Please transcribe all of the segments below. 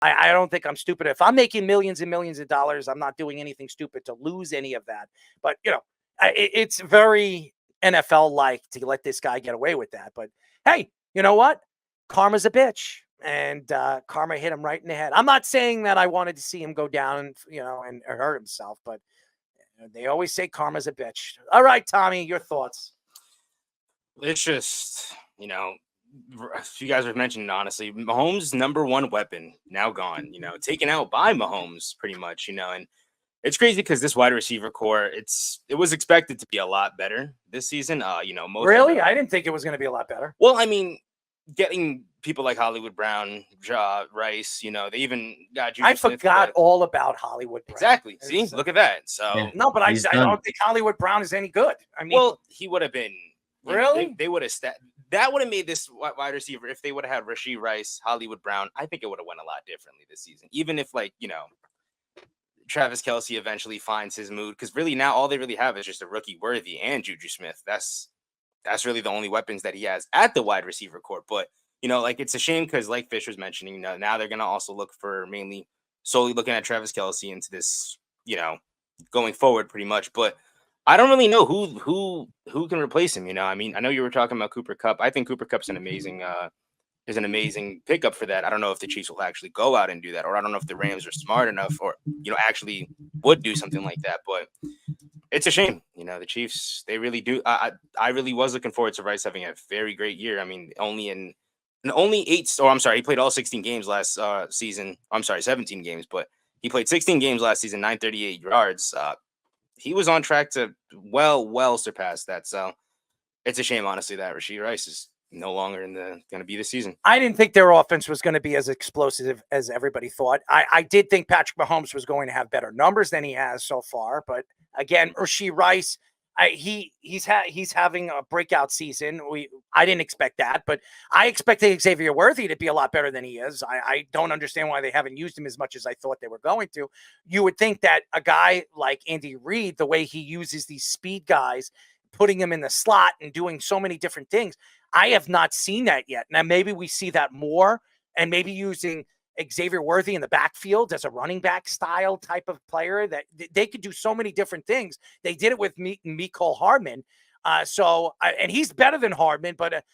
I don't think I'm stupid. If I'm making millions and millions of dollars, I'm not doing anything stupid to lose any of that. But, it's very NFL-like to let this guy get away with that. But, hey, you know what? Karma's a bitch. And karma hit him right in the head. I'm not saying that I wanted to see him go down, and hurt himself. But they always say karma's a bitch. All right, Tommy, your thoughts. It's just, you guys have mentioned, honestly, Mahomes' number one weapon now gone, taken out by Mahomes pretty much, and it's crazy because this wide receiver core, it was expected to be a lot better this season. Most really, I didn't think it was going to be a lot better. Well, I mean, getting people like Hollywood Brown, Rice, they even got Juju I Smith, forgot all about Hollywood Brown. Exactly. See, look at that. So no, but I don't think Hollywood Brown is any good. I mean, well, he would have been. Really? They would have that would have made this wide receiver if they would have had Rashee Rice, Hollywood Brown. I think it would have went a lot differently this season. Even if Travis Kelce eventually finds his mood, because really now all they really have is just a rookie Worthy and Juju Smith. That's really the only weapons that he has at the wide receiver court. But it's a shame because, like Fish was mentioning, now they're gonna also look for solely looking at Travis Kelce into this, going forward pretty much. But I don't really know who can replace him. I mean, I know you were talking about Cooper Kupp. I think Cooper Kupp's an amazing pickup for that. I don't know if the Chiefs will actually go out and do that, or I don't know if the Rams are smart enough, or actually would do something like that. But it's a shame. The Chiefs, they really do. I really was looking forward to Rice having a very great year. I mean, only 8. Or I'm sorry, he played all 16 games last season. I'm sorry, 17 games, but he played 16 games last season, 938 yards. He was on track to well surpass that. So it's a shame, honestly, that Rashee Rice is no longer going to be this season. I didn't think their offense was going to be as explosive as everybody thought. I did think Patrick Mahomes was going to have better numbers than he has so far. But again, Rashee Rice, he's having a breakout season. I didn't expect that, but I expected Xavier Worthy to be a lot better than he is. I don't understand why they haven't used him as much as I thought they were going to. You would think that a guy like Andy Reid, the way he uses these speed guys, putting him in the slot and doing so many different things, I have not seen that yet. Now, maybe we see that more, and maybe using Xavier Worthy in the backfield as a running back style type of player, that they could do so many different things. They did it with Mecole Hardman. And he's better than Hardman, but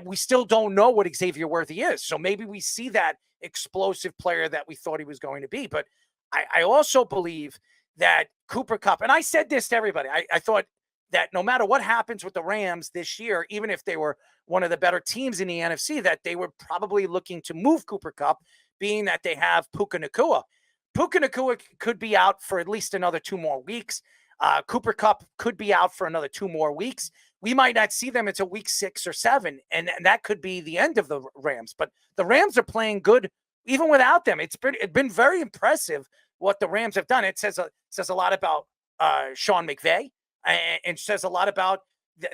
we still don't know what Xavier Worthy is. So maybe we see that explosive player that we thought he was going to be. But I also believe that Cooper Kupp, and I said this to everybody, I thought that no matter what happens with the Rams this year, even if they were one of the better teams in the NFC, that they were probably looking to move Cooper Kupp, being that they have Puka Nacua. Puka Nacua could be out for at least another 2 more weeks. Cooper Kupp could be out for another 2 more weeks. We might not see them until week 6 or 7, and that could be the end of the Rams. But the Rams are playing good even without them. It's been very impressive what the Rams have done. It says a lot about Sean McVay, and says a lot about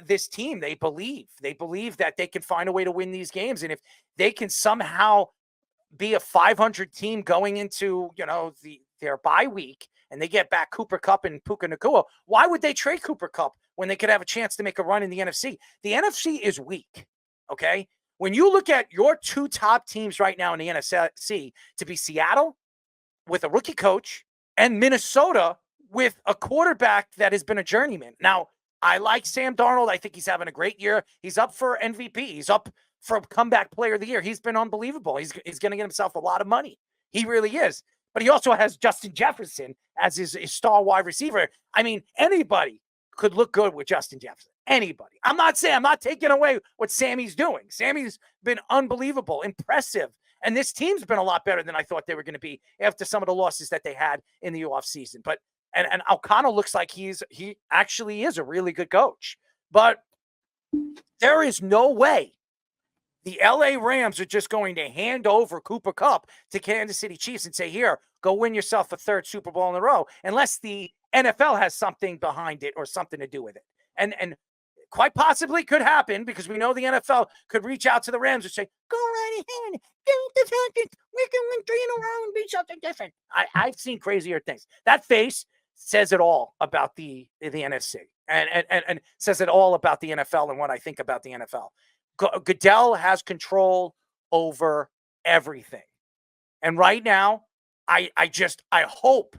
this team. They believe that they can find a way to win these games. And if they can somehow be a 500 team going into, their bye week, and they get back Cooper Kupp and Puka Nacua, why would they trade Cooper Kupp when they could have a chance to make a run in the NFC? The NFC is weak. Okay. When you look at your 2 top teams right now in the NFC to be Seattle with a rookie coach and Minnesota with a quarterback that has been a journeyman. Now, I like Sam Darnold. I think he's having a great year. He's up for MVP. He's up for comeback player of the year. He's been unbelievable. He's going to get himself a lot of money. He really is. But he also has Justin Jefferson as his star wide receiver. I mean, anybody could look good with Justin Jefferson. Anybody. I'm not taking away what Sammy's doing. Sammy's been unbelievable, impressive. And this team's been a lot better than I thought they were going to be after some of the losses that they had in the offseason. But And O'Connell looks like he actually is a really good coach. But there is no way the LA Rams are just going to hand over Cooper Kupp to Kansas City Chiefs and say, here, go win yourself a 3rd Super Bowl in a row, unless the NFL has something behind it or something to do with it. And quite possibly could happen, because we know the NFL could reach out to the Rams and say, go right ahead, we can win 3 in a row and be something different. I've seen crazier things. That face says it all about the NFC, and says it all about the NFL and what I think about the NFL. Goodell has control over everything. And right now, I hope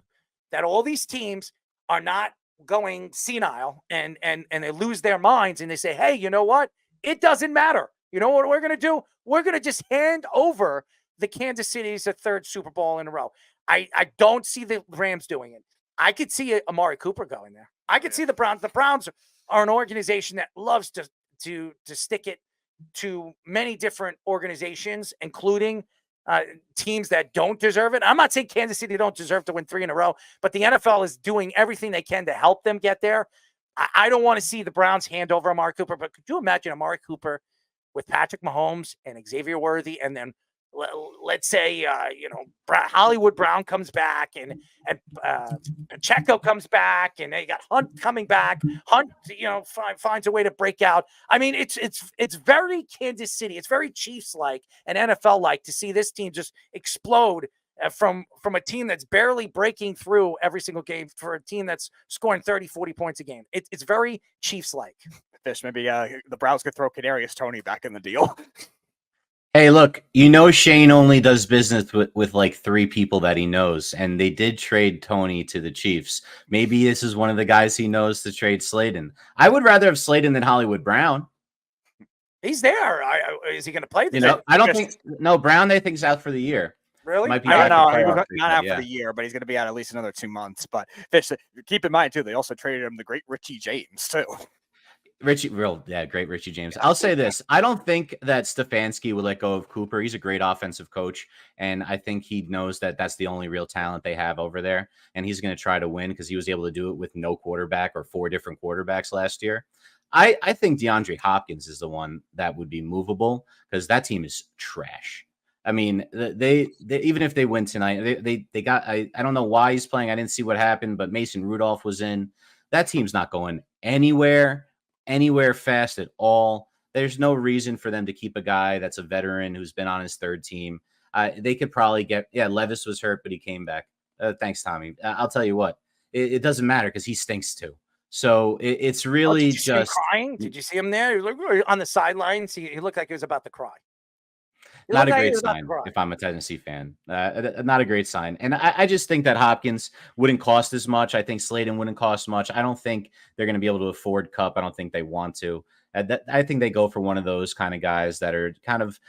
that all these teams are not going senile and they lose their minds and they say, hey, you know what? It doesn't matter. You know what we're going to do? We're going to just hand over the Kansas City's a third Super Bowl in a row. I don't see the Rams doing it. I could see Amari Cooper going there. I could see the Browns. The Browns are an organization that loves to stick it to many different organizations, including teams that don't deserve it. I'm not saying Kansas City don't deserve to win 3 in a row, but the NFL is doing everything they can to help them get there. I don't want to see the Browns hand over Amari Cooper, but could you imagine Amari Cooper with Patrick Mahomes and Xavier Worthy, and then let's say Hollywood Brown comes back and Pacheco comes back, and they got Hunt coming back. Hunt, finds a way to break out. I mean, it's very Kansas City. It's very Chiefs-like and NFL-like to see this team just explode from a team that's barely breaking through every single game for a team that's scoring 30, 40 points a game. It's very Chiefs-like. Fish, maybe the Browns could throw Kadarius Toney back in the deal. Hey, look, Shane only does business with like 3 people that he knows, and they did trade Tony to the Chiefs. Maybe this is one of the guys he knows to trade Slayton. I would rather have Slayton than Hollywood Brown. He's there. Is he going to play? I don't think. No, Brown, they think is out for the year. Really? I don't know. He's not out for the year, but he's going to be out at least another 2 months. But Fish, keep in mind too, they also traded him the great Richie James too. Great Richie James. I'll say this. I don't think that Stefanski would let go of Cooper. He's a great offensive coach, and I think he knows that that's the only real talent they have over there, and he's going to try to win because he was able to do it with no quarterback or 4 different quarterbacks last year. I think DeAndre Hopkins is the one that would be movable because that team is trash. I mean, they even if they win tonight, they got I don't know why he's playing. I didn't see what happened, but Mason Rudolph was in. That team's not going anywhere fast at all. There's no reason for them to keep a guy that's a veteran who's been on his 3rd team. They could probably Levis was hurt, but he came back. Thanks, Tommy. I'll tell you what, it doesn't matter because he stinks too. So it's really did you just see him crying. Did you see him there? He was on the sidelines. He looked like he was about to cry. Not a great sign if I'm a Tennessee fan. Not a great sign. And I just think that Hopkins wouldn't cost as much. I think Slayton wouldn't cost much. I don't think they're going to be able to afford Kupp. I don't think they want to. I think they go for one of those kind of guys that are kind of,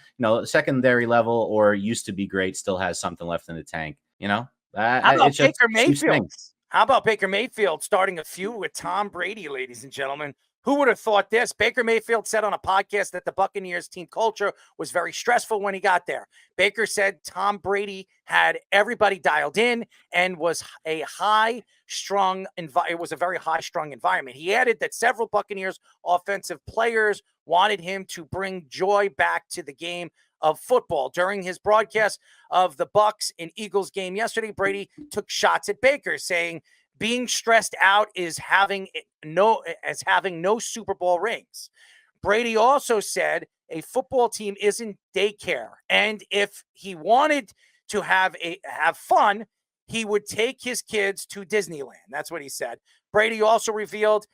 secondary level or used to be great, still has something left in the tank. How about Baker Mayfield? How about Baker Mayfield starting a feud with Tom Brady, ladies and gentlemen? Who would have thought this? Baker Mayfield said on a podcast that the Buccaneers team culture was very stressful when he got there. Baker said Tom Brady had everybody dialed in and was a high-strung it was a very high-strung environment. He added that several Buccaneers offensive players wanted him to bring joy back to the game of football. During his broadcast of the Bucs and Eagles game yesterday, Brady took shots at Baker, saying being stressed out is having no Super Bowl rings. Brady also said a football team isn't daycare, and if he wanted to have fun, he would take his kids to Disneyland. That's what he said. Brady also revealed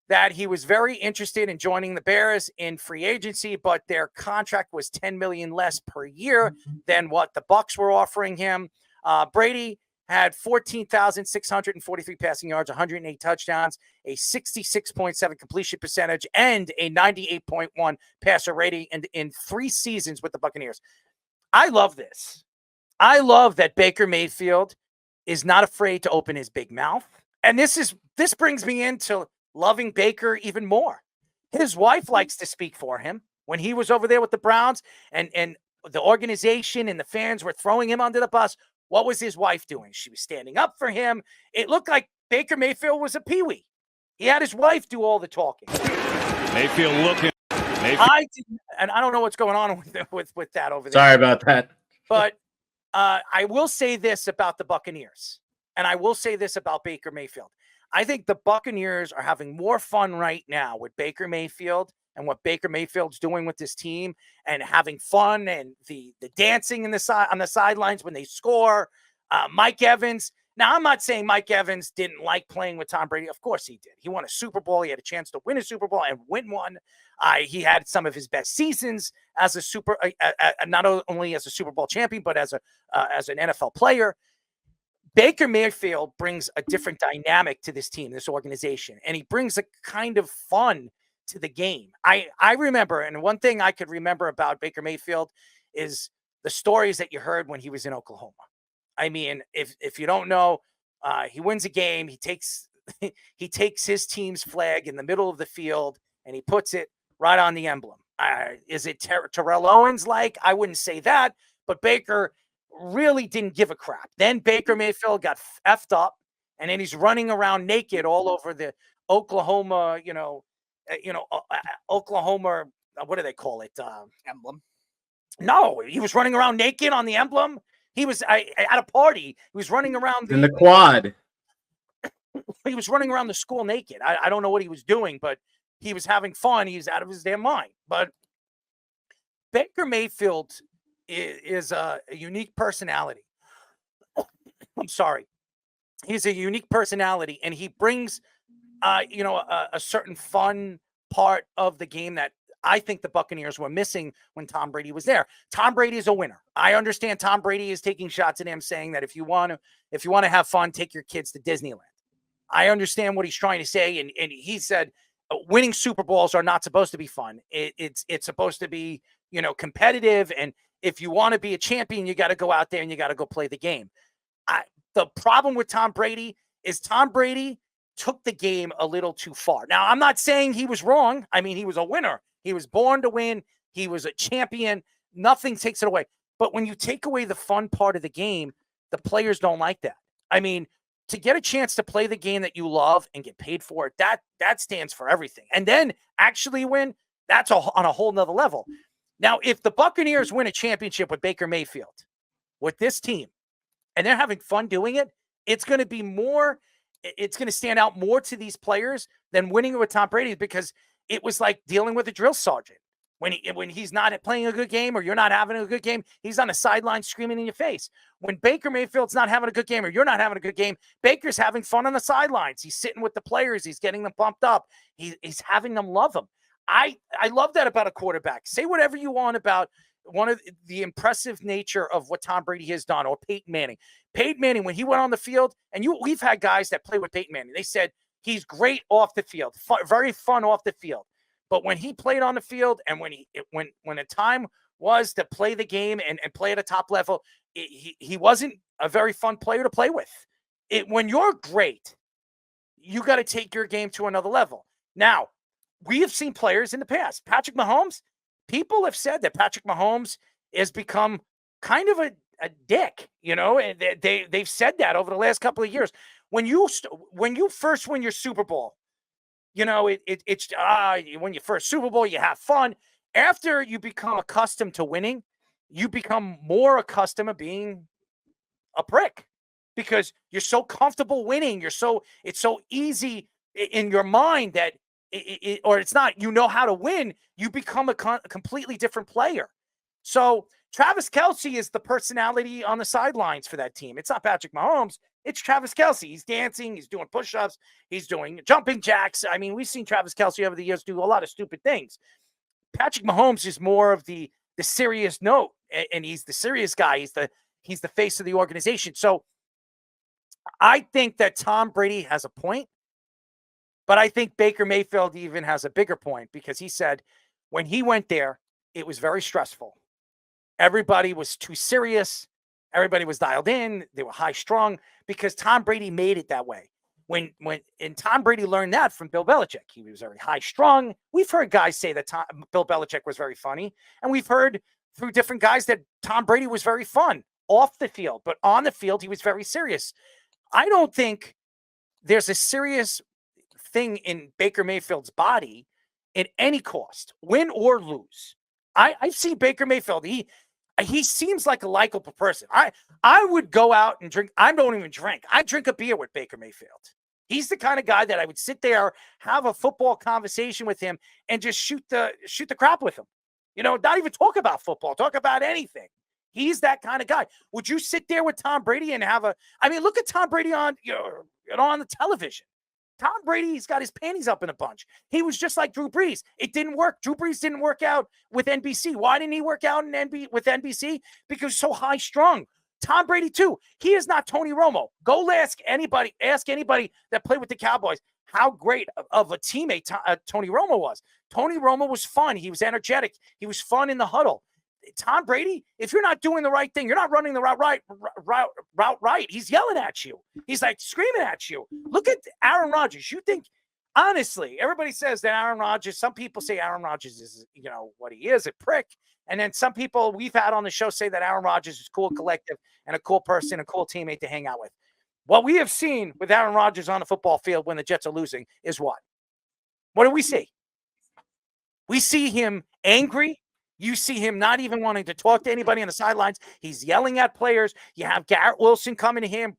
that he was very interested in joining the Bears in free agency, but their contract was $10 million less per year than what the Bucs were offering him. Brady had 14,643 passing yards, 108 touchdowns, a 66.7 completion percentage, and a 98.1 passer rating in 3 seasons with the Buccaneers. I love this. I love that Baker Mayfield is not afraid to open his big mouth. And this brings me into loving Baker even more. His wife likes to speak for him. When he was over there with the Browns and the organization and the fans were throwing him under the bus, what was his wife doing? She was standing up for him. It looked like Baker Mayfield was a peewee. He had his wife do all the talking. Mayfield looking. I don't know what's going on with that over there. Sorry about that. But I will say this about the Buccaneers, and I will say this about Baker Mayfield. I think the Buccaneers are having more fun right now with Baker Mayfield and what Baker Mayfield's doing with this team and having fun and the dancing on the sidelines when they score. Mike Evans, Now, I'm not saying Mike Evans didn't like playing with Tom Brady. Of course he did. He won a Super Bowl. He had a chance to win a Super Bowl and win one. He had some of his best seasons as not only as a Super Bowl champion, but as an NFL player. Baker Mayfield brings a different dynamic to this team, this organization, and he brings a kind of fun to the game. I remember, and one thing I could remember about Baker Mayfield is the stories that you heard when he was in Oklahoma. I mean, if you don't know, he wins a game. He takes his team's flag in the middle of the field and he puts it right on the emblem. Is it Terrell Owens like? I wouldn't say that, but Baker really didn't give a crap. Then Baker Mayfield got effed up, and then he's running around naked all over the Oklahoma, Oklahoma. What do they call it? Emblem. No, he was running around naked on the emblem. He was at a party. He was running around in the quad. He was running around the school naked. I don't know what he was doing, but he was having fun. He was out of his damn mind. But Baker Mayfield is a unique personality. I'm sorry. He's a unique personality, and he brings, a certain fun part of the game that I think the Buccaneers were missing when Tom Brady was there. Tom Brady is a winner. I understand Tom Brady is taking shots at him, saying that if you want to have fun, take your kids to Disneyland. I understand what he's trying to say, and he said winning Super Bowls are not supposed to be fun. It's supposed to be competitive, and if you want to be a champion, you got to go out there and you got to go play the game. The problem with Tom Brady is Tom Brady took the game a little too far. Now, I'm not saying he was wrong. I mean, he was a winner. He was born to win. He was a champion. Nothing takes it away. But when you take away the fun part of the game, the players don't like that. I mean, to get a chance to play the game that you love and get paid for it, that stands for everything. And then actually win, that's on a whole nother level. Now, if the Buccaneers win a championship with Baker Mayfield, with this team, and they're having fun doing it, it's going to stand out more to these players than winning it with Tom Brady, because it was like dealing with a drill sergeant. When he's not playing a good game or you're not having a good game, he's on the sideline screaming in your face. When Baker Mayfield's not having a good game or you're not having a good game, Baker's having fun on the sidelines. He's sitting with the players. He's getting them pumped up. He's having them love him. I love that about a quarterback. Say whatever you want about one of the impressive nature of what Tom Brady has done, or Peyton Manning. Peyton Manning, when he went on the field, and we've had guys that play with Peyton Manning, they said he's great off the field, very fun off the field. But when he played on the field, and when the time was to play the game and play at a top level, he wasn't a very fun player to play with. When you're great, you got to take your game to another level. Now, we have seen players in the past. Patrick Mahomes, people have said that Patrick Mahomes has become kind of a dick, and they've said that over the last couple of years. When you first win your Super Bowl, it's when you first Super Bowl, you have fun. After you become accustomed to winning, you become more accustomed to being a prick, because you're so comfortable winning. It's so easy in your mind that or it's not, how to win. You become a completely different player. So Travis Kelce is the personality on the sidelines for that team. It's not Patrick Mahomes. It's Travis Kelce. He's dancing. He's doing push-ups. He's doing jumping jacks. I mean, we've seen Travis Kelce over the years do a lot of stupid things. Patrick Mahomes is more of the serious note, and he's the serious guy. He's the face of the organization. So I think that Tom Brady has a point, but I think Baker Mayfield even has a bigger point, because he said when he went there, it was very stressful. Everybody was too serious. Everybody was dialed in. They were high strung, because Tom Brady made it that way. And Tom Brady learned that from Bill Belichick. He was very high strung. We've heard guys say that Bill Belichick was very funny. And we've heard through different guys that Tom Brady was very fun off the field, but on the field, he was very serious. I don't think there's a serious thing in Baker Mayfield's body at any cost, win or lose. I've seen Baker Mayfield. He seems like a likable person. I would go out and drink. I don't even drink. I drink a beer with Baker Mayfield. He's the kind of guy that I would sit there, have a football conversation with him, and just shoot the crap with him. Not even talk about football, talk about anything. He's that kind of guy. Would you sit there with Tom Brady and have look at Tom Brady on on the television. Tom Brady, he's got his panties up in a bunch. He was just like Drew Brees. It didn't work. Drew Brees didn't work out with NBC. Why didn't he work out with NBC? Because he's so high strung. Tom Brady, too. He is not Tony Romo. Go ask anybody that played with the Cowboys how great of a teammate Tony Romo was. Tony Romo was fun. He was energetic. He was fun in the huddle. Tom Brady, if you're not doing the right thing, you're not running the route right. He's yelling at you. He's like screaming at you. Look at Aaron Rodgers. You think, honestly, everybody says that Aaron Rodgers, some people say Aaron Rodgers is, what he is, a prick. And then some people we've had on the show say that Aaron Rodgers is cool, collective, and a cool person, a cool teammate to hang out with. What we have seen with Aaron Rodgers on the football field when the Jets are losing is what? What do we see? We see him angry. You see him not even wanting to talk to anybody on the sidelines. He's yelling at players. You have Garrett Wilson coming to him,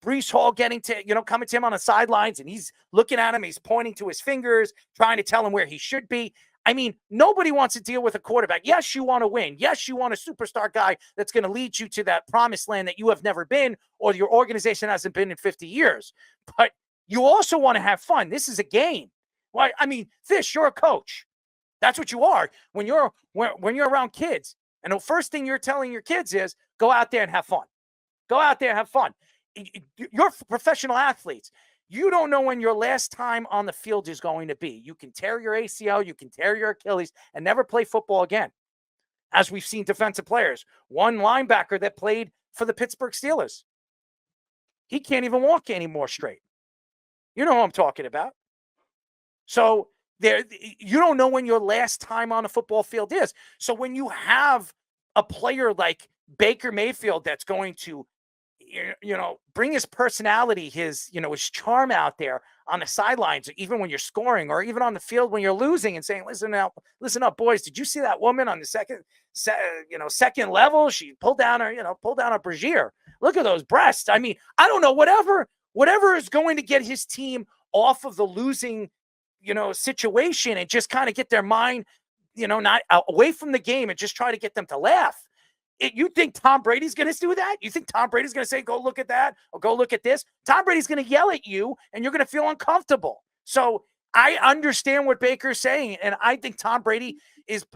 Breece Hall coming to him on the sidelines, and he's looking at him. He's pointing to his fingers, trying to tell him where he should be. I mean, nobody wants to deal with a quarterback. Yes, you want to win. Yes, you want a superstar guy that's going to lead you to that promised land that you have never been or your organization hasn't been in 50 years. But you also want to have fun. This is a game. Why? I mean, Fish, you're a coach. That's what you are when you're around kids. And the first thing you're telling your kids is go out there and have fun. Go out there and have fun. You're professional athletes. You don't know when your last time on the field is going to be. You can tear your ACL, you can tear your Achilles, and never play football again. As we've seen defensive players. One linebacker that played for the Pittsburgh Steelers. He can't even walk anymore straight. You know who I'm talking about. So you don't know when your last time on a football field is. So when you have a player like Baker Mayfield that's going to, bring his personality, his charm out there on the sidelines, even when you're scoring or even on the field when you're losing and saying, listen up, boys, did you see that woman on the second level? She pulled down her brassiere. Look at those breasts. I mean, I don't know, whatever is going to get his team off of the losing situation and just kind of get their mind, not away from the game and just try to get them to laugh. You think Tom Brady's going to do that? You think Tom Brady's going to say, go look at that or go look at this? Tom Brady's going to yell at you and you're going to feel uncomfortable. So I understand what Baker's saying. And I think Tom Brady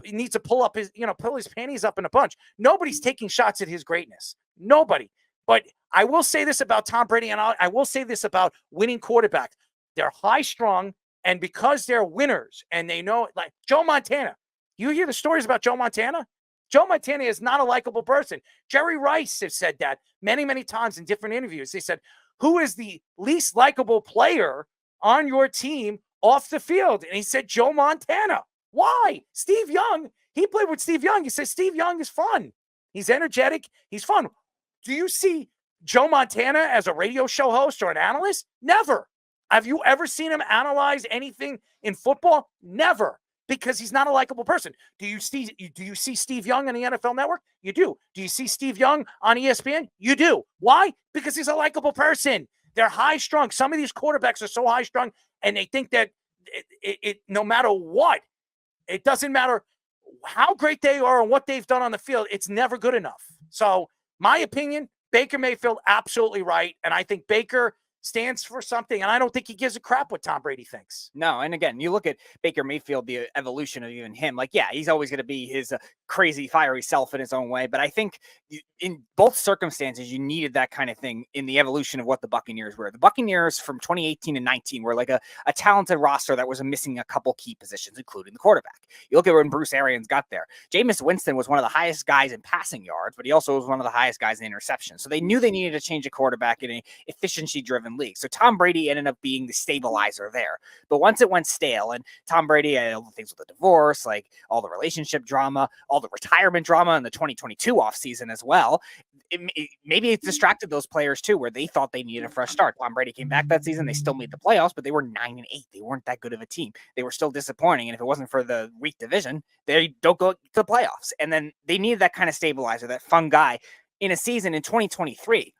needs to pull his panties up in a bunch. Nobody's taking shots at his greatness. Nobody. But I will say this about Tom Brady, and I will say this about winning quarterbacks. They're high strung. And because they're winners and they know, like Joe Montana, you hear the stories about Joe Montana? Joe Montana is not a likable person. Jerry Rice has said that many, many times in different interviews. They said, who is the least likable player on your team off the field? And he said, Joe Montana. Why? Steve Young. He played with Steve Young. He said, Steve Young is fun. He's energetic. He's fun. Do you see Joe Montana as a radio show host or an analyst? Never. Have you ever seen him analyze anything in football? Never, because he's not a likable person. Do you see Steve Young on the NFL Network? You do. Do you see Steve Young on ESPN? You do. Why? Because he's a likable person. They're high strung. Some of these quarterbacks are so high strung, and they think that it no matter what, it doesn't matter how great they are and what they've done on the field, it's never good enough. So my opinion, Baker Mayfield, absolutely right. And I think Baker stands for something, and I don't think he gives a crap what Tom Brady thinks. No, and again, you look at Baker Mayfield, the evolution of even him, like, yeah, he's always going to be his crazy, fiery self in his own way, but I think in both circumstances, you needed that kind of thing in the evolution of what the Buccaneers were. The Buccaneers from 2018 and 19 were like a talented roster that was missing a couple key positions, including the quarterback. You look at when Bruce Arians got there. Jameis Winston was one of the highest guys in passing yards, but he also was one of the highest guys in interceptions. So they knew they needed to change a quarterback in an efficiency-driven league. So Tom Brady ended up being the stabilizer there. But once it went stale, and Tom Brady had all the things with the divorce, like all the relationship drama, all the retirement drama in the 2022 offseason as well, maybe it distracted those players too, where they thought they needed a fresh start. Tom Brady came back that season. They still made the playoffs, but they were 9-8. They weren't that good of a team. They were still disappointing. And if it wasn't for the weak division, they don't go to the playoffs. And then they needed that kind of stabilizer, that fun guy in a season in 2023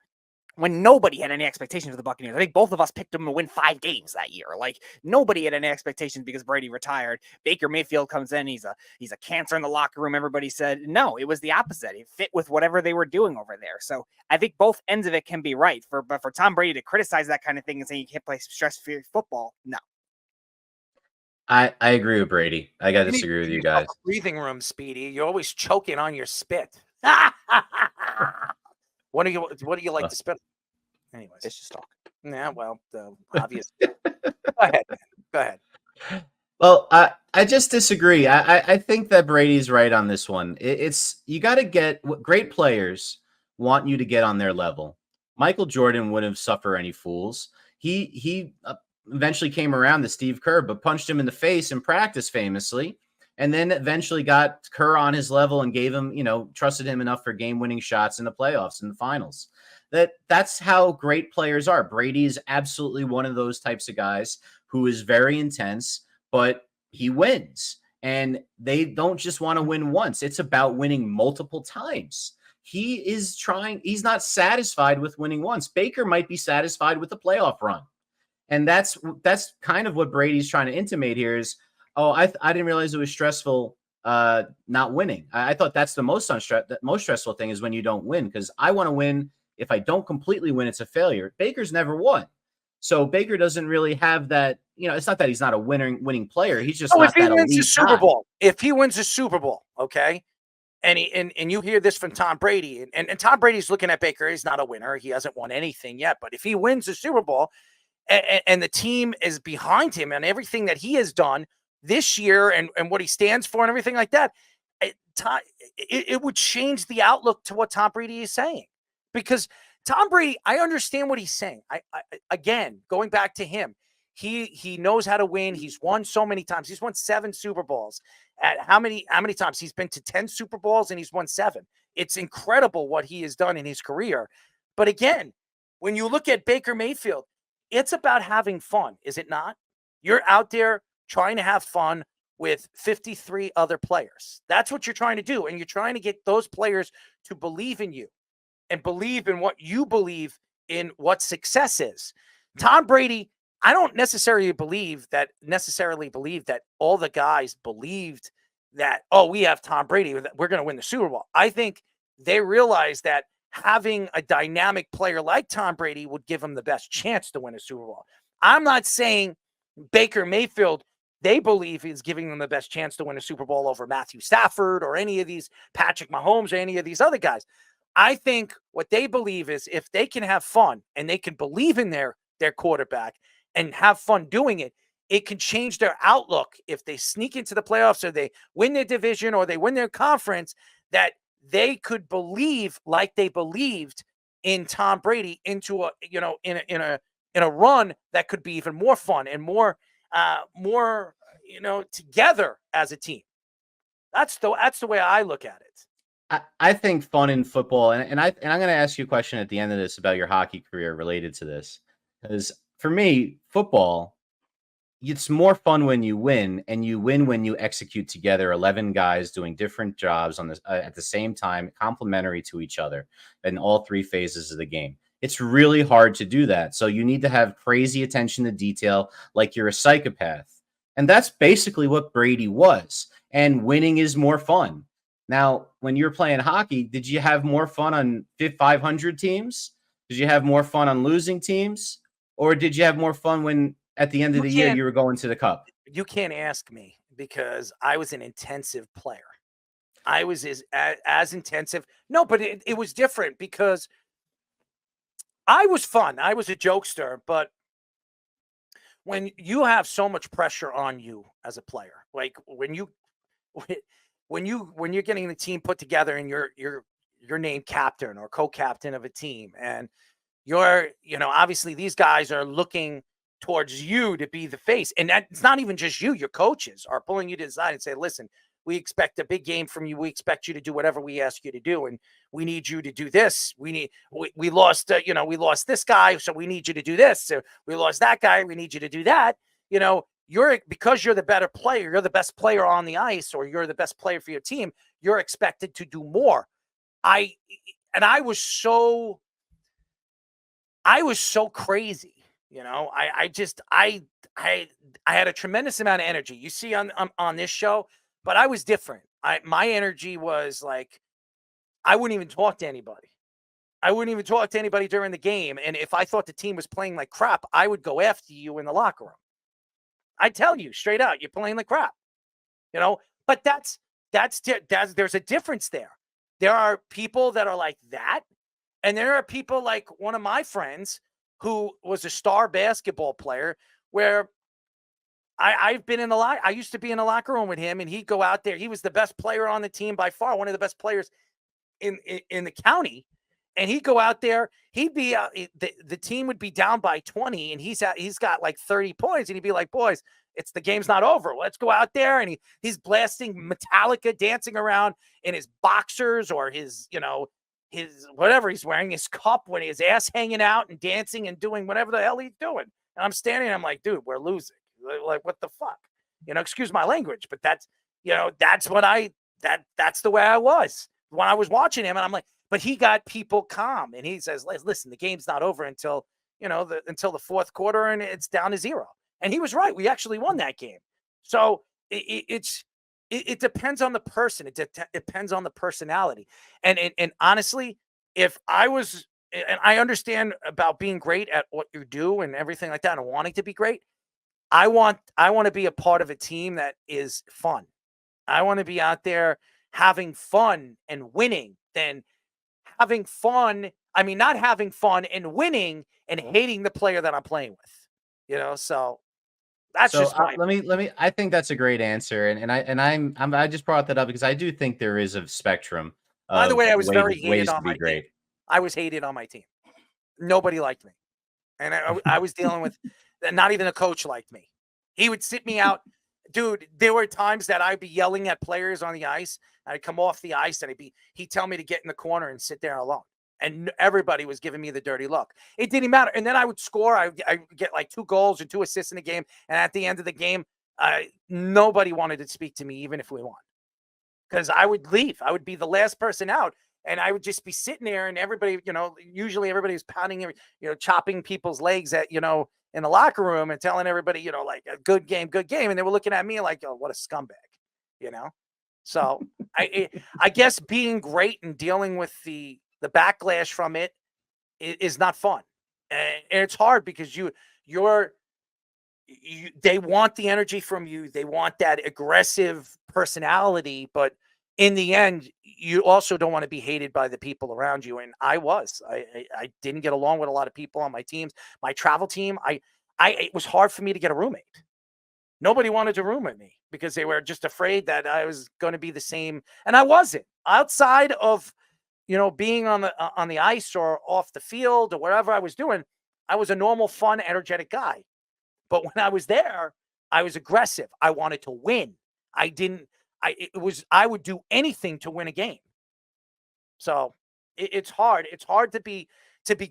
when nobody had any expectations for the Buccaneers. I think both of us picked them to win 5 games that year. Like nobody had any expectations because Brady retired. Baker Mayfield comes in. He's a cancer in the locker room. Everybody said no. It was the opposite. It fit with whatever they were doing over there. So I think both ends of it can be right. But for Tom Brady to criticize that kind of thing and say you can't play stress-free football, no. I agree with Brady. I got to You need disagree with to you give yourself guys. a breathing room, Speedy. You're always choking on your spit. What do you like to spit? Anyways, It's just talk. yeah, well, obvious. Go ahead, man. Go ahead. Well, I just disagree. I think that Brady's right on this one. It's you got to get great players want you to get on their level. Michael Jordan wouldn't suffer any fools. He eventually came around to Steve Kerr, but punched him in the face in practice famously, and then eventually got Kerr on his level and gave him, trusted him enough for game-winning shots in the playoffs and the finals. That's how great players are. Brady is absolutely one of those types of guys who is very intense, but he wins. And they don't just want to win once. It's about winning multiple times. He's not satisfied with winning once. Baker might be satisfied with the playoff run. And that's kind of what Brady's trying to intimate here is, I didn't realize it was stressful not winning. I thought that's the most stressful thing is when you don't win, because I want to win. If I don't completely win, it's a failure. Baker's never won. So Baker doesn't really have that, it's not that he's not a winning player. He's just not that elite guy. If he wins the Super Bowl, okay, and you hear this from Tom Brady, and Tom Brady's looking at Baker, he's not a winner. He hasn't won anything yet. But if he wins the Super Bowl and the team is behind him and everything that he has done this year and what he stands for and everything like that, it would change the outlook to what Tom Brady is saying. Because Tom Brady, I understand what he's saying. I again, going back to him, he knows how to win. He's won so many times. He's won 7 Super Bowls. At how many times? He's been to 10 Super Bowls and he's won 7. It's incredible what he has done in his career. But again, when you look at Baker Mayfield, it's about having fun, is it not? You're out there trying to have fun with 53 other players. That's what you're trying to do. And you're trying to get those players to believe in you and believe in what you believe in what success is. Tom Brady, I don't necessarily believe that all the guys believed that, we have Tom Brady, we're going to win the Super Bowl. I think they realized that having a dynamic player like Tom Brady would give him the best chance to win a Super Bowl. I'm not saying Baker Mayfield, they believe is giving them the best chance to win a Super Bowl over Matthew Stafford or any of these Patrick Mahomes or any of these other guys. I think what they believe is if they can have fun and they can believe in their quarterback and have fun doing it, it can change their outlook if they sneak into the playoffs or they win their division or they win their conference, that they could believe like they believed in Tom Brady into in a run that could be even more fun and more together as a team. That's the way I look at it. I think fun in football, and I'm going to ask you a question at the end of this about your hockey career related to this, because for me, football, it's more fun when you win, and you win when you execute together 11 guys doing different jobs on this at the same time, complementary to each other in all 3 phases of the game. It's really hard to do that. So you need to have crazy attention to detail, like you're a psychopath. And that's basically what Brady was. And winning is more fun. Now, when you're playing hockey, did you have more fun on 500 teams? Did you have more fun on losing teams? Or did you have more fun when at the end of the year you were going to the cup? You can't ask me because I was an intensive player. I was as intensive. No, but it was different because I was fun. I was a jokester, but when you have so much pressure on you as a player, like when you're getting the team put together and you're named captain or co-captain of a team, and you're, obviously these guys are looking towards you to be the face. And it's not even just you, your coaches are pulling you to the side and say, listen, we expect a big game from you. We expect you to do whatever we ask you to do. And we need you to do this. We lost this guy. So we need you to do this. So we lost that guy. We need you to do that. Because you're the better player, you're the best player on the ice, or you're the best player for your team, you're expected to do more. I was so I was so crazy. I had a tremendous amount of energy. You see on this show, but I was different. My energy was like, I wouldn't even talk to anybody. I wouldn't even talk to anybody during the game. And if I thought the team was playing like crap, I would go after you in the locker room. I tell you straight out, you're playing like crap, but there's a difference there. There are people that are like that. And there are people like one of my friends who was a star basketball player where I've been in the I used to be in the locker room with him, and he'd go out there. He was the best player on the team by far, one of the best players in the county. And he'd go out there. He'd be the team would be down by 20, and he's got like 30 points, and he'd be like, "Boys, the game's not over. Let's go out there." And he's blasting Metallica, dancing around in his boxers or his his whatever he's wearing, his cup, when his ass hanging out and dancing and doing whatever the hell he's doing. And I'm standing there, I'm like, dude, we're losing. Like, what the fuck? Excuse my language, but that's that's the way I was when I was watching him. And I'm like, but he got people calm, and he says, listen, the game's not over until until the fourth quarter, and it's down to 0. And he was right. We actually won that game. So it depends on the person. It depends on the personality. And honestly, if I was, and I understand about being great at what you do and everything like that, and wanting to be great, I want to be a part of a team that is fun. I want to be out there having fun and winning than having fun. I mean, not having fun and winning and hating the player that I'm playing with. So that's just fine. Let me. I think that's a great answer, and I just brought that up because I do think there is a spectrum. By the way, I was very hated ways on to be my great. team. I was hated on my team. Nobody liked me, and I was dealing with not even a coach liked me. He would sit me out, dude. There were times that I'd be yelling at players on the ice. I'd come off the ice, and he'd tell me to get in the corner and sit there alone. And everybody was giving me the dirty look. It didn't matter. And then I would score. I would get like 2 goals and 2 assists in the game. And at the end of the game, nobody wanted to speak to me, even if we won. Because I would leave. I would be the last person out. And I would just be sitting there, and everybody, usually everybody was pounding, chopping people's legs at, in the locker room and telling everybody, like, a good game. And they were looking at me like, oh, what a scumbag, So I guess being great and dealing with the backlash from it is not fun. And it's hard because they want the energy from you. They want that aggressive personality, but in the end, you also don't want to be hated by the people around you. And I didn't get along with a lot of people on my teams. My travel team, it was hard for me to get a roommate. Nobody wanted to room with me because they were just afraid that I was going to be the same. And I wasn't. Outside of being on the ice or off the field or whatever I was doing, I was a normal, fun, energetic guy. But when I was there, I was aggressive. I wanted to win. I would do anything to win a game. So it's hard. It's hard to be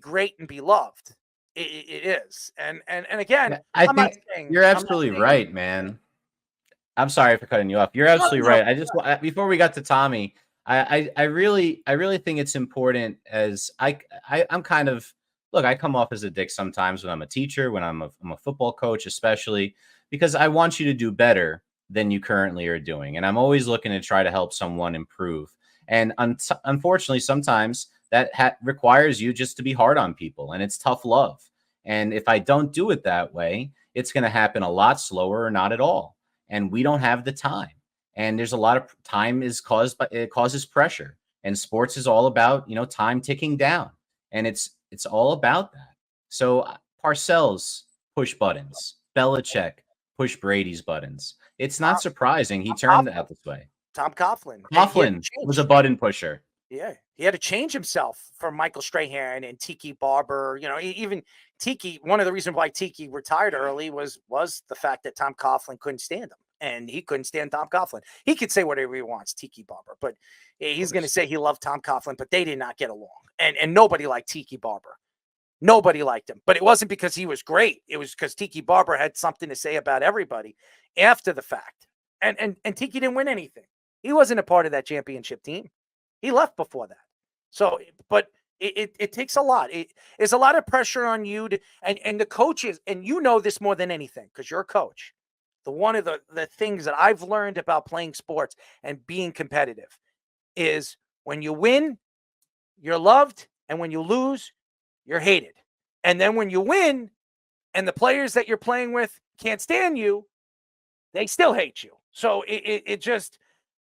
great and be loved. It is. And again, I think you're absolutely right, man. I'm sorry for cutting you off. You're absolutely right. I just before we got to Tommy, I really think it's important as I'm kind of look. I come off as a dick sometimes when I'm a teacher, when I'm a football coach, especially because I want you to do better than you currently are doing, and I'm always looking to try to help someone improve. And unfortunately, sometimes that requires you just to be hard on people, and it's tough love. And if I don't do it that way, it's going to happen a lot slower or not at all. And we don't have the time. And there's a lot of time it causes pressure. And sports is all about, time ticking down. And it's all about that. So Parcells push buttons. Belichick push Brady's buttons. It's not surprising he turned out this way. Tom Coughlin. Coughlin was a button pusher. Yeah, he had to change himself from Michael Strahan and Tiki Barber. Even Tiki. One of the reasons why Tiki retired early was the fact that Tom Coughlin couldn't stand him, and he couldn't stand Tom Coughlin. He could say whatever he wants, Tiki Barber, but he's going to say he loved Tom Coughlin, but they did not get along, and nobody liked Tiki Barber. Nobody liked him, but it wasn't because he was great. It was because Tiki Barber had something to say about everybody after the fact, and Tiki didn't win anything. He wasn't a part of that championship team. He left before that. So, but It takes a lot. It's a lot of pressure on you to, and the coaches, and you know this more than anything because you're a coach. One of the things that I've learned about playing sports and being competitive is when you win, you're loved, and when you lose, you're hated. And then when you win and the players that you're playing with can't stand you, they still hate you. So it just,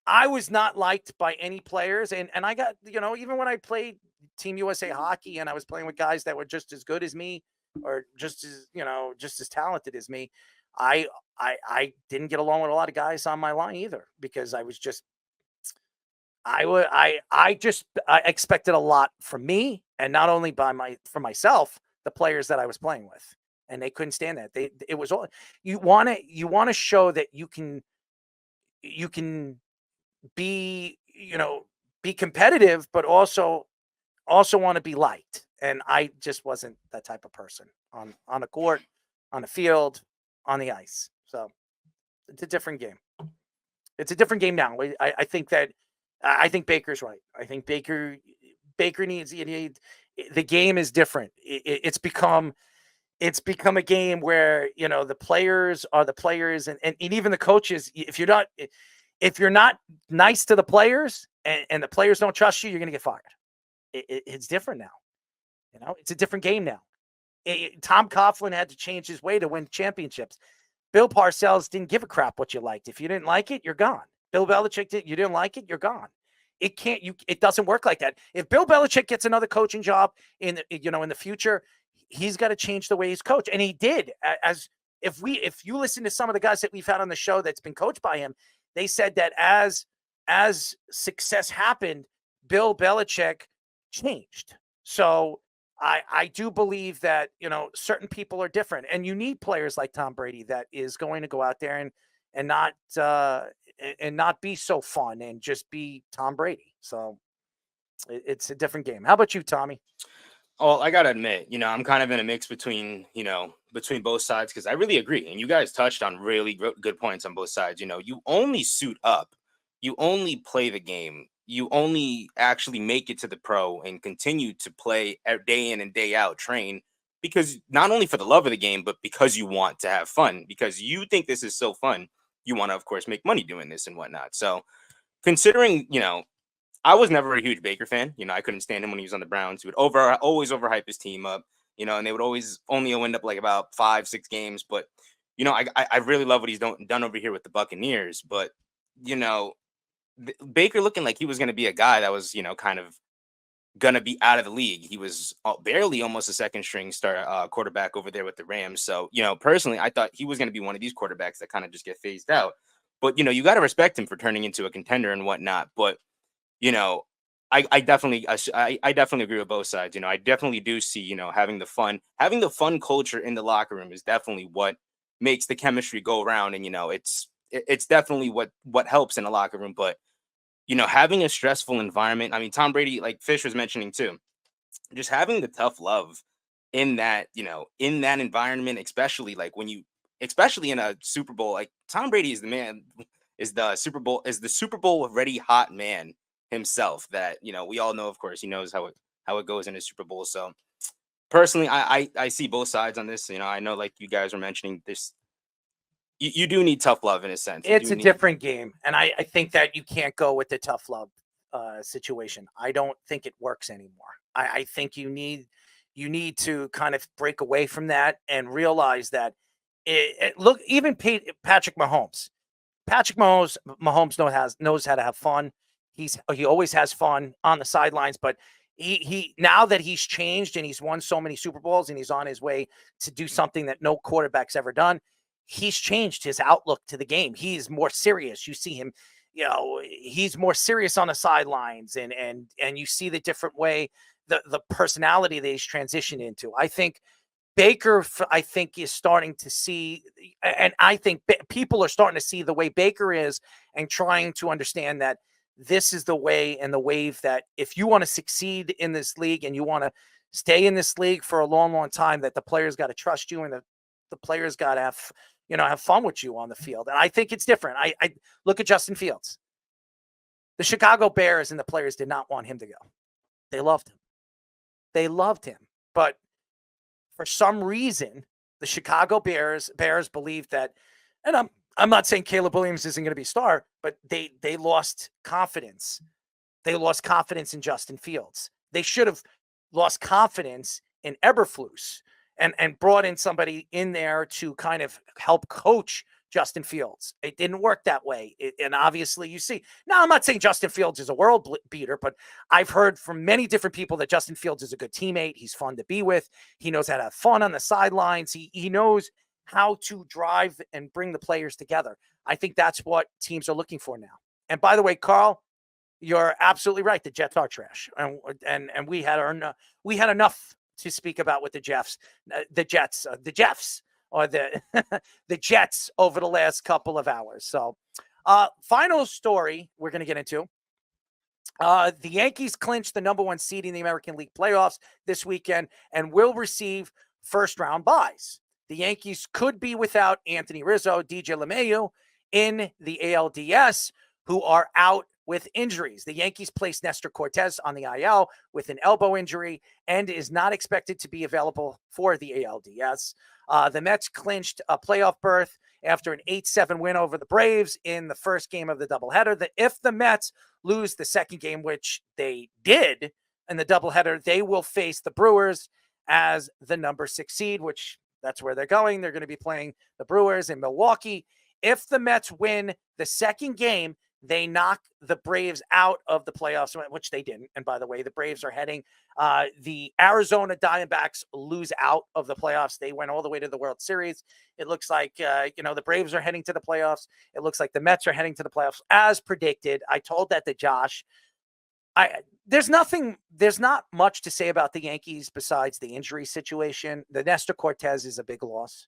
I was not liked by any players. And I got, even when I played Team USA hockey and I was playing with guys that were just as good as me or just as, just as talented as me, I didn't get along with a lot of guys on my line either because I was just, I expected a lot from me, and not only for myself, the players that I was playing with, and they couldn't stand that. It was all you want to show that you can be competitive, but also want to be liked. And I just wasn't that type of person on the court, on the field, on the ice. So it's a different game. It's a different game now. I think Baker's right. I think Baker needs the game is different. It's become a game where the players are the players, and even the coaches. If you're not nice to the players and the players don't trust you, you're going to get fired. It's different now. It's a different game now. Tom Coughlin had to change his way to win championships. Bill Parcells didn't give a crap what you liked. If you didn't like it, you're gone. Bill Belichick you didn't like it, you're gone. It doesn't work like that. If Bill Belichick gets another coaching job in the future, he's got to change the way he's coached. And he did. If you listen to some of the guys that we've had on the show that's been coached by him, they said that as success happened, Bill Belichick changed. So I do believe that, certain people are different, and you need players like Tom Brady that is going to go out there and not be so fun and just be Tom Brady. So it's a different game. How about you, Tommy? Oh, I gotta admit, I'm kind of in a mix between both sides because I really agree, and you guys touched on really good points on both sides. You only suit up, you only play the game, you only actually make it to the pro and continue to play day in and day out, train, because not only for the love of the game, but because you want to have fun, because you think this is so fun, you want to, of course, make money doing this and whatnot. So considering, I was never a huge Baker fan. I couldn't stand him when he was on the Browns. He would always overhype his team up, and they would always only end up like about 5-6 games. But, I really love what he's done over here with the Buccaneers. But, Baker looking like he was going to be a guy that was, kind of going to be out of the league. He was barely almost a second string quarterback over there with the Rams. So, personally, I thought he was going to be one of these quarterbacks that kind of just get phased out. But, you got to respect him for turning into a contender and whatnot. But, I definitely agree with both sides. I definitely do see, having the fun culture in the locker room is definitely what makes the chemistry go around. And, it's definitely what helps in the locker room. But, having a stressful environment, I mean, Tom Brady, like Fish was mentioning too, just having the tough love in that environment, especially in a Super Bowl, like Tom Brady is the man, is the Super Bowl ready hot man himself that, we all know, of course, he knows how it goes in a Super Bowl. So personally, I see both sides on this. I know, like you guys were mentioning this, you do need tough love in a sense. It's a different game. And I think that you can't go with the tough love situation. I don't think it works anymore. I think you need to kind of break away from that and realize that look, even Patrick Mahomes. Patrick Mahomes knows how to have fun. He always has fun on the sidelines, but he now that he's changed and he's won so many Super Bowls and he's on his way to do something that no quarterback's ever done, he's changed his outlook to the game. He's more serious. You see him, he's more serious on the sidelines, and you see the different way, the personality that he's transitioned into. I think Baker, is starting to see, and I think people are starting to see the way Baker is and trying to understand that this is the way and the wave that if you want to succeed in this league and you want to stay in this league for a long, long time, that the players got to trust you and the players got to have fun with you on the field. And I think it's different. I look at Justin Fields. The Chicago Bears and the players did not want him to go. They loved him. They loved him. But for some reason, the Chicago Bears believe that, and I'm not saying Caleb Williams isn't going to be a star, but they lost confidence. They lost confidence in Justin Fields. They should have lost confidence in Eberflus and brought in somebody in there to kind of help coach Justin Fields. It didn't work that way. And obviously you see, now I'm not saying Justin Fields is a world beater, but I've heard from many different people that Justin Fields is a good teammate. He's fun to be with. He knows how to have fun on the sidelines. He knows how to drive and bring the players together. I think that's what teams are looking for now. And by the way, Carl, you're absolutely right. The Jets are trash. And we had enough to speak about with the Jets, or the the Jets over the last couple of hours. So, final story we're going to get into. The Yankees clinched the number 1 seed in the American League playoffs this weekend and will receive first-round buys. The Yankees could be without Anthony Rizzo, DJ LeMahieu in the ALDS, who are out with injuries. The Yankees placed Nestor Cortez on the IL with an elbow injury and is not expected to be available for the ALDS. The Mets clinched a playoff berth after an 8-7 win over the Braves in the first game of the doubleheader. If the Mets lose the second game, which they did in the doubleheader, they will face the Brewers as the number 6 seed, which that's where they're going. They're going to be playing the Brewers in Milwaukee. If the Mets win the second game, they knock the Braves out of the playoffs, which they didn't. And by the way, the Braves are heading. The Arizona Diamondbacks lose out of the playoffs. They went all the way to the World Series. It looks like, the Braves are heading to the playoffs. It looks like the Mets are heading to the playoffs as predicted. I told that to Josh. There's not much to say about the Yankees besides the injury situation. The Nestor Cortez is a big loss.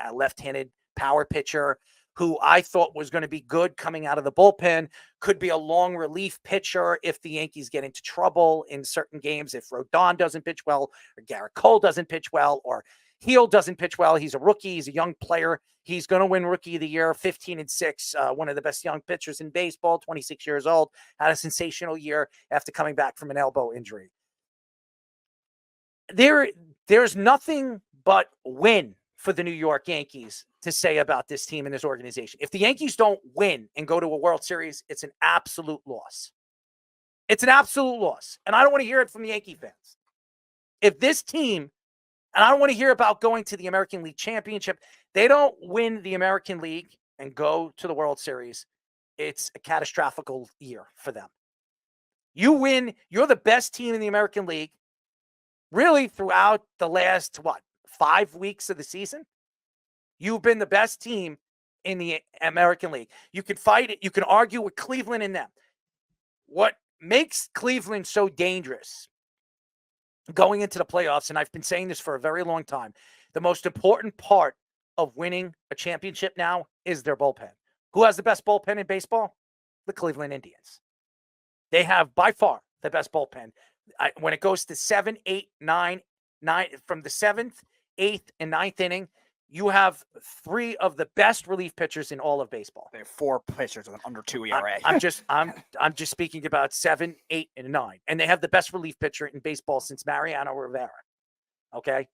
A left-handed power pitcher who I thought was going to be good coming out of the bullpen, could be a long relief pitcher if the Yankees get into trouble in certain games. If Rodon doesn't pitch well, or Garrett Cole doesn't pitch well, or Heel doesn't pitch well, he's a rookie, he's a young player. He's going to win Rookie of the Year, 15-6, one of the best young pitchers in baseball, 26 years old, had a sensational year after coming back from an elbow injury. There's nothing but win for the New York Yankees to say about this team and this organization. If the Yankees don't win and go to a World Series, it's an absolute loss. It's an absolute loss. And I don't want to hear it from the Yankee fans. If this team, and I don't want to hear about going to the American League Championship, they don't win the American League and go to the World Series, it's a catastrophic year for them. You win, you're the best team in the American League, really throughout the last, 5 weeks of the season. You've been the best team in the American League. You can fight it. You can argue with Cleveland and them. What makes Cleveland so dangerous going into the playoffs, and I've been saying this for a very long time, the most important part of winning a championship now is their bullpen. Who has the best bullpen in baseball? The Cleveland Indians. They have by far the best bullpen. When it goes to 7, 8, 9, from the 7th, 8th, and 9th inning, you have 3 of the best relief pitchers in all of baseball. They have 4 pitchers with an under 2 ERA. I'm just speaking about 7, 8, and 9, and they have the best relief pitcher in baseball since Mariano Rivera. Okay,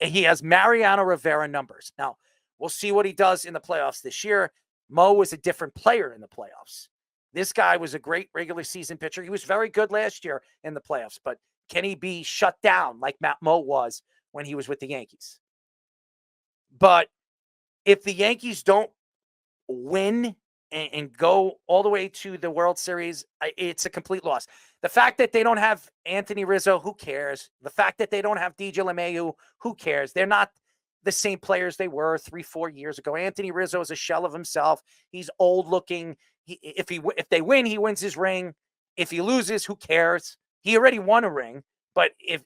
and he has Mariano Rivera numbers. Now we'll see what he does in the playoffs this year. Mo was a different player in the playoffs. This guy was a great regular season pitcher. He was very good last year in the playoffs, but can he be shut down like Matt Mo was when he was with the Yankees? But if the Yankees don't win and go all the way to the World Series, it's a complete loss. The fact that they don't have Anthony Rizzo, who cares? The fact that they don't have DJ LeMahieu, who cares? They're not the same players they were 3-4 years ago. Anthony Rizzo is a shell of himself. He's old looking. If they win, he wins his ring. If he loses, who cares? He already won a ring. But if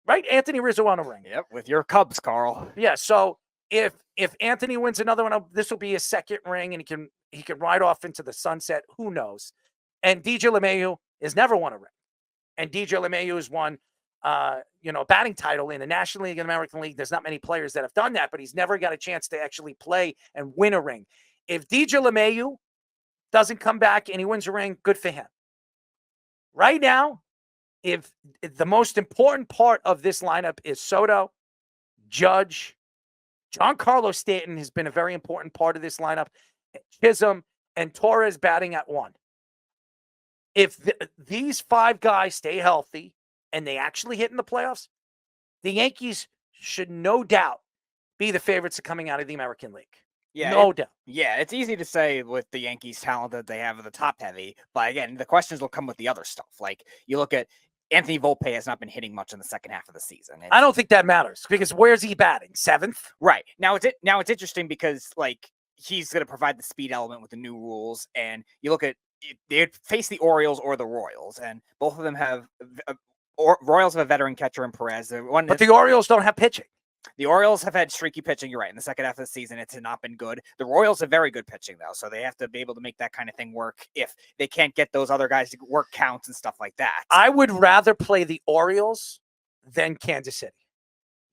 right, Anthony Rizzo won a ring. Yep, with your Cubs, Carl. Yeah, so if Anthony wins another one, this will be his second ring, and he can ride off into the sunset. Who knows? And DJ LeMahieu has never won a ring, and DJ LeMahieu has won, a batting title in the National League and American League. There's not many players that have done that, but he's never got a chance to actually play and win a ring. If DJ LeMahieu doesn't come back and he wins a ring, good for him. Right now, if the most important part of this lineup is Soto, Judge, Giancarlo Stanton has been a very important part of this lineup, Chisholm, and Torres batting at 1. If these 5 guys stay healthy and they actually hit in the playoffs, the Yankees should no doubt be the favorites of coming out of the American League. Yeah, no doubt. Yeah, it's easy to say with the Yankees' talent that they have the top heavy, but again, the questions will come with the other stuff. Like you look at Anthony Volpe has not been hitting much in the second half of the season. I don't think that matters because where's he batting? 7th? Right. Now it's interesting because like he's going to provide the speed element with the new rules, and you look at they face the Orioles or the Royals, and both of them have Royals have a veteran catcher in Perez. But the Orioles don't have pitching. The Orioles have had streaky pitching. You're right. In the second half of the season, it's not been good. The Royals have very good pitching, though, so they have to be able to make that kind of thing work if they can't get those other guys to work counts and stuff like that. I would rather play the Orioles than Kansas City.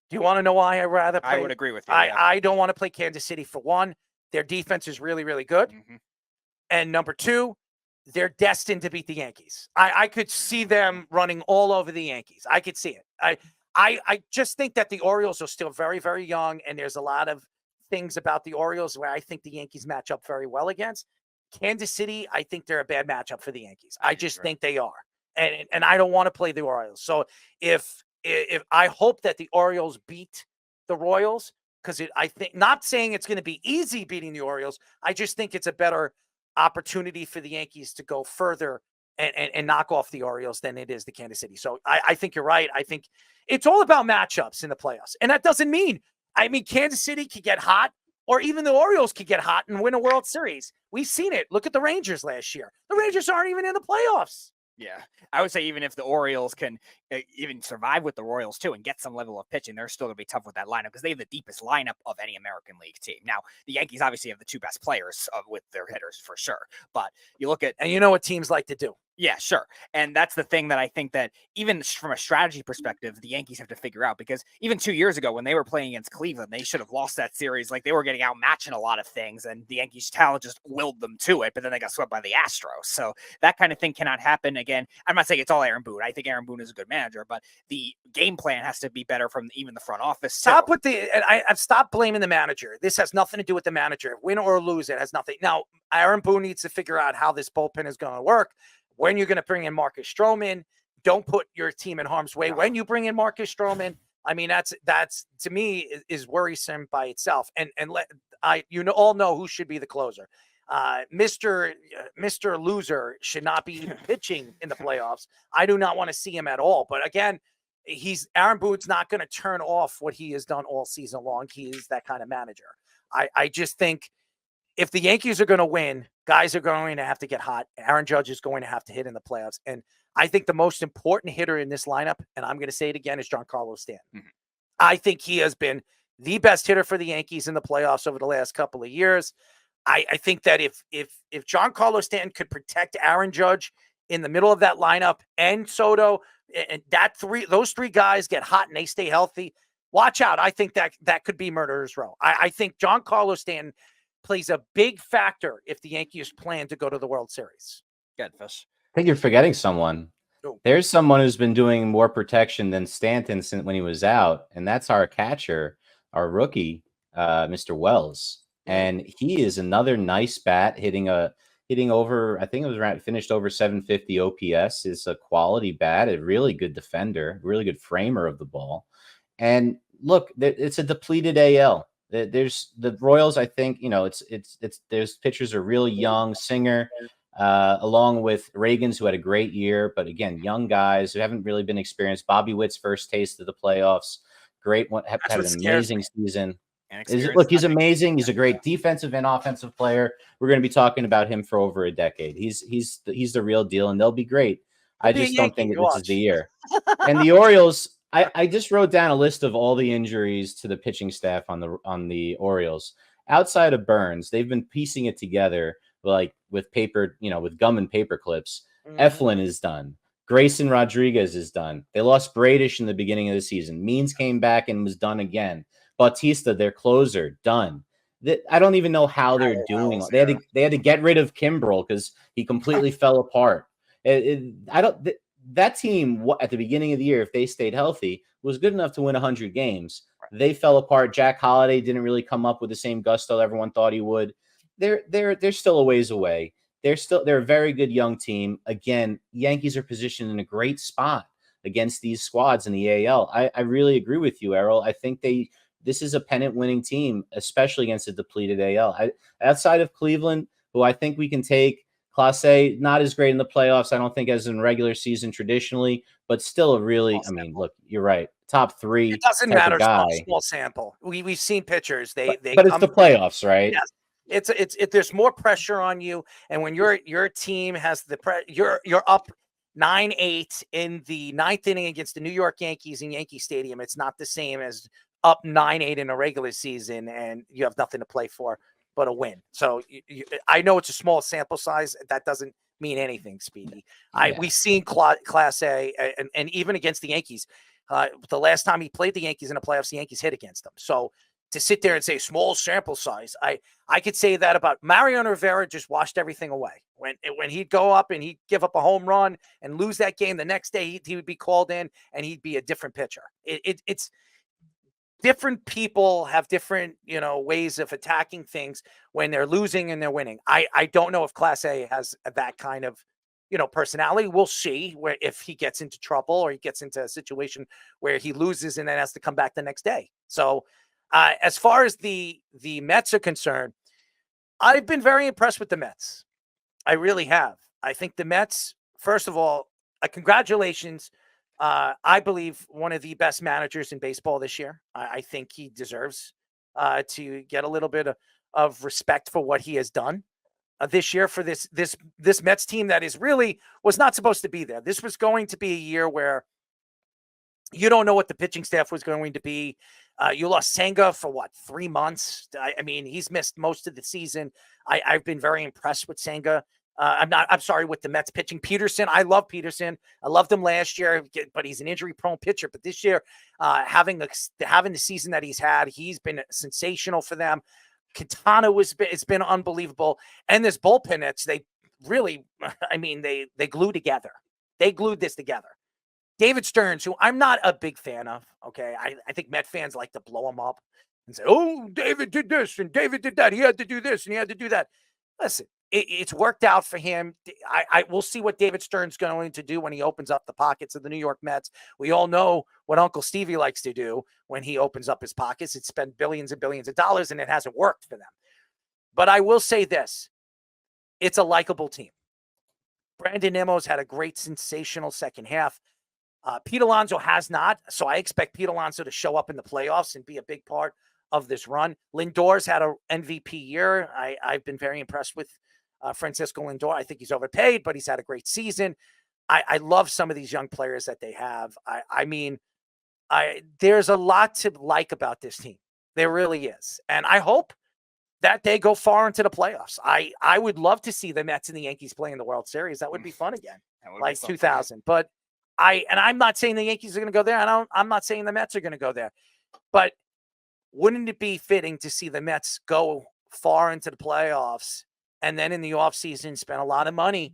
Do you want to know why I rather play? I would agree with you. Yeah. I don't want to play Kansas City for one. Their defense is really, really good. Mm-hmm. And number 2, they're destined to beat the Yankees. I could see them running all over the Yankees. I could see it. I just think that the Orioles are still very, very young, and there's a lot of things about the Orioles where I think the Yankees match up very well against. Kansas City, I think they're a bad matchup for the Yankees. I just think they are. And I don't want to play the Orioles. So if I hope that the Orioles beat the Royals, because I think, not saying it's going to be easy beating the Orioles, I just think it's a better opportunity for the Yankees to go further and knock off the Orioles than it is the Kansas City. So I think you're right. I think it's all about matchups in the playoffs. And that doesn't mean, Kansas City could get hot, or even the Orioles could get hot and win a World Series. We've seen it. Look at the Rangers last year. The Rangers aren't even in the playoffs. Yeah, I would say even if the Orioles can even survive with the Royals too and get some level of pitching, they're still going to be tough with that lineup because they have the deepest lineup of any American League team. Now, the Yankees obviously have the 2 best players with their hitters for sure, but you look at... And you know what teams like to do. Yeah, sure. And that's the thing that I think that even from a strategy perspective, the Yankees have to figure out, because even 2 years ago when they were playing against Cleveland, they should have lost that series. Like they were getting outmatched in a lot of things, and the Yankees' talent just willed them to it, but then they got swept by the Astros. So that kind of thing cannot happen again. I'm not saying it's all Aaron Boone. I think Aaron Boone is a good manager, but the game plan has to be better from even the front office. I've stopped blaming the manager. This has nothing to do with the manager. Win or lose, it has nothing. Now, Aaron Boone needs to figure out how this bullpen is going to work. When you're going to bring in Marcus Stroman, don't put your team in harm's way. When you bring in Marcus Stroman, that's to me is worrisome by itself. And all know who should be the closer. Mr. Loser should not be pitching in the playoffs. I do not want to see him at all. But again, Aaron Boone's not going to turn off what he has done all season long. He is that kind of manager. I just think if the Yankees are going to win, guys are going to have to get hot. Aaron Judge is going to have to hit in the playoffs. And I think the most important hitter in this lineup, and I'm going to say it again, is Giancarlo Stanton. Mm-hmm. I think he has been the best hitter for the Yankees in the playoffs over the last couple of years. I think that if Giancarlo Stanton could protect Aaron Judge in the middle of that lineup and Soto, and those 3 guys get hot and they stay healthy, watch out. I think that could be murderer's row. I think Giancarlo Stanton plays a big factor if the Yankees plan to go to the World Series. Good fish. I think you're forgetting someone. Oh. There's someone who's been doing more protection than Stanton since when he was out, and that's our catcher, our rookie, Mr. Wells. And he is another nice bat, hitting over, I think it was around, finished over 750 OPS. Is a quality bat, a really good defender, really good framer of the ball. And look, it's a depleted AL. There's the Royals. I think there's pitchers are really young. Singer, along with Reagans, who had a great year, but again, young guys who haven't really been experienced. Bobby Witt's first taste of the playoffs. Great one, had an amazing season. Look, he's amazing. He's a great defensive and offensive player. We're going to be talking about him for over a decade. He's the real deal, and they'll be great. I just don't think that this is the year. And the Orioles. I just wrote down a list of all the injuries to the pitching staff on the Orioles. Outside of Burns, they've been piecing it together like with paper, with gum and paper clips. Mm-hmm. Eflin is done. Grayson Rodriguez is done. They lost Bradish in the beginning of the season. Means came back and was done again. Bautista, their closer, done. I don't even know how they're doing. They had to get rid of Kimbrel because he completely fell apart. that team at the beginning of the year, if they stayed healthy, was good enough to win 100 games. They fell apart. Jack Holiday didn't really come up with the same gusto everyone thought he would. They're still a ways away. They're a very good young team. Again, Yankees are positioned in a great spot against these squads in the AL. I really agree with you, Errol. I think this is a pennant winning team, especially against a depleted AL. Outside of Cleveland, who I think we can take. Class A, not as great in the playoffs, I don't think, as in regular season traditionally, but still a really, look, you're right. Top 3 It doesn't type matter. of guy. Small sample. We've seen pitchers. They but it's the playoffs, right? Yes. There's more pressure on you, and when your team has you're up 9-8 in the ninth inning against the New York Yankees in Yankee Stadium. It's not the same as up 9-8 in a regular season, and you have nothing to play for but a win. So I know it's a small sample size. That doesn't mean anything, Speedy. We've seen Class A, and even against the Yankees. The last time he played the Yankees in the playoffs, the Yankees hit against them. So to sit there and say small sample size, I could say that about Mariano Rivera. Just washed everything away. When he'd go up and he'd give up a home run and lose that game, the next day he would be called in and he'd be a different pitcher. It's different people have different, ways of attacking things when they're losing and they're winning. I don't know if Class A has that kind of, personality. We'll see if he gets into trouble or he gets into a situation where he loses and then has to come back the next day. So as far as the Mets are concerned, I've been very impressed with the Mets. I really have. I think the Mets, first of all, congratulations. I believe one of the best managers in baseball this year. I think he deserves to get a little bit of respect for what he has done this year for this Mets team that was not supposed to be there. This was going to be a year where you don't know what the pitching staff was going to be. You lost Senga for 3 months? He's missed most of the season. I've been very impressed with Senga. I'm sorry, with the Mets pitching. Peterson, I love Peterson. I loved him last year, but he's an injury-prone pitcher. But this year, having the season that he's had, he's been sensational for them. Quintana it's been unbelievable. And this bullpen, they really, they glue together. They glued this together. David Stearns, who I'm not a big fan of, okay? I think Met fans like to blow him up and say, oh, David did this and David did that. He had to do this and he had to do that. Listen, it's worked out for him. We'll see what David Stearns is going to do when he opens up the pockets of the New York Mets. We all know what Uncle Stevie likes to do when he opens up his pockets. It's spent billions and billions of dollars, and it hasn't worked for them. But I will say this. It's a likable team. Brandon Nimmo's had a great, sensational second half. Pete Alonso has not, so I expect Pete Alonso to show up in the playoffs and be a big part of this run. Lindor's had an MVP year. I've been very impressed with Francisco Lindor. I think he's overpaid, but he's had a great season. I love some of these young players that they have. There's a lot to like about this team. There really is. And I hope that they go far into the playoffs. I would love to see the Mets and the Yankees play in the World Series. That would be fun again, like 2000. But I'm not saying the Yankees are going to go there. I'm not saying the Mets are going to go there. But wouldn't it be fitting to see the Mets go far into the playoffs and then in the offseason spend a lot of money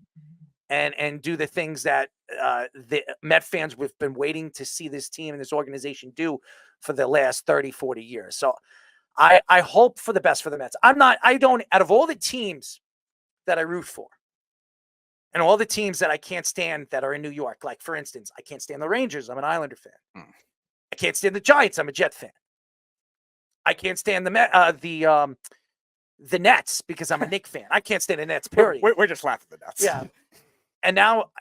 and do the things that the Met fans have been waiting to see this team and this organization do for the last 30, 40 years. So I hope for the best for the Mets. Out of all the teams that I root for and all the teams that I can't stand that are in New York, like, for instance, I can't stand the Rangers. I'm an Islander fan. I can't stand the Giants. I'm a Jet fan. I can't stand the Nets because I'm a Knicks fan. I can't stand the Nets, period. We're just laughing at the Nets. Yeah. And now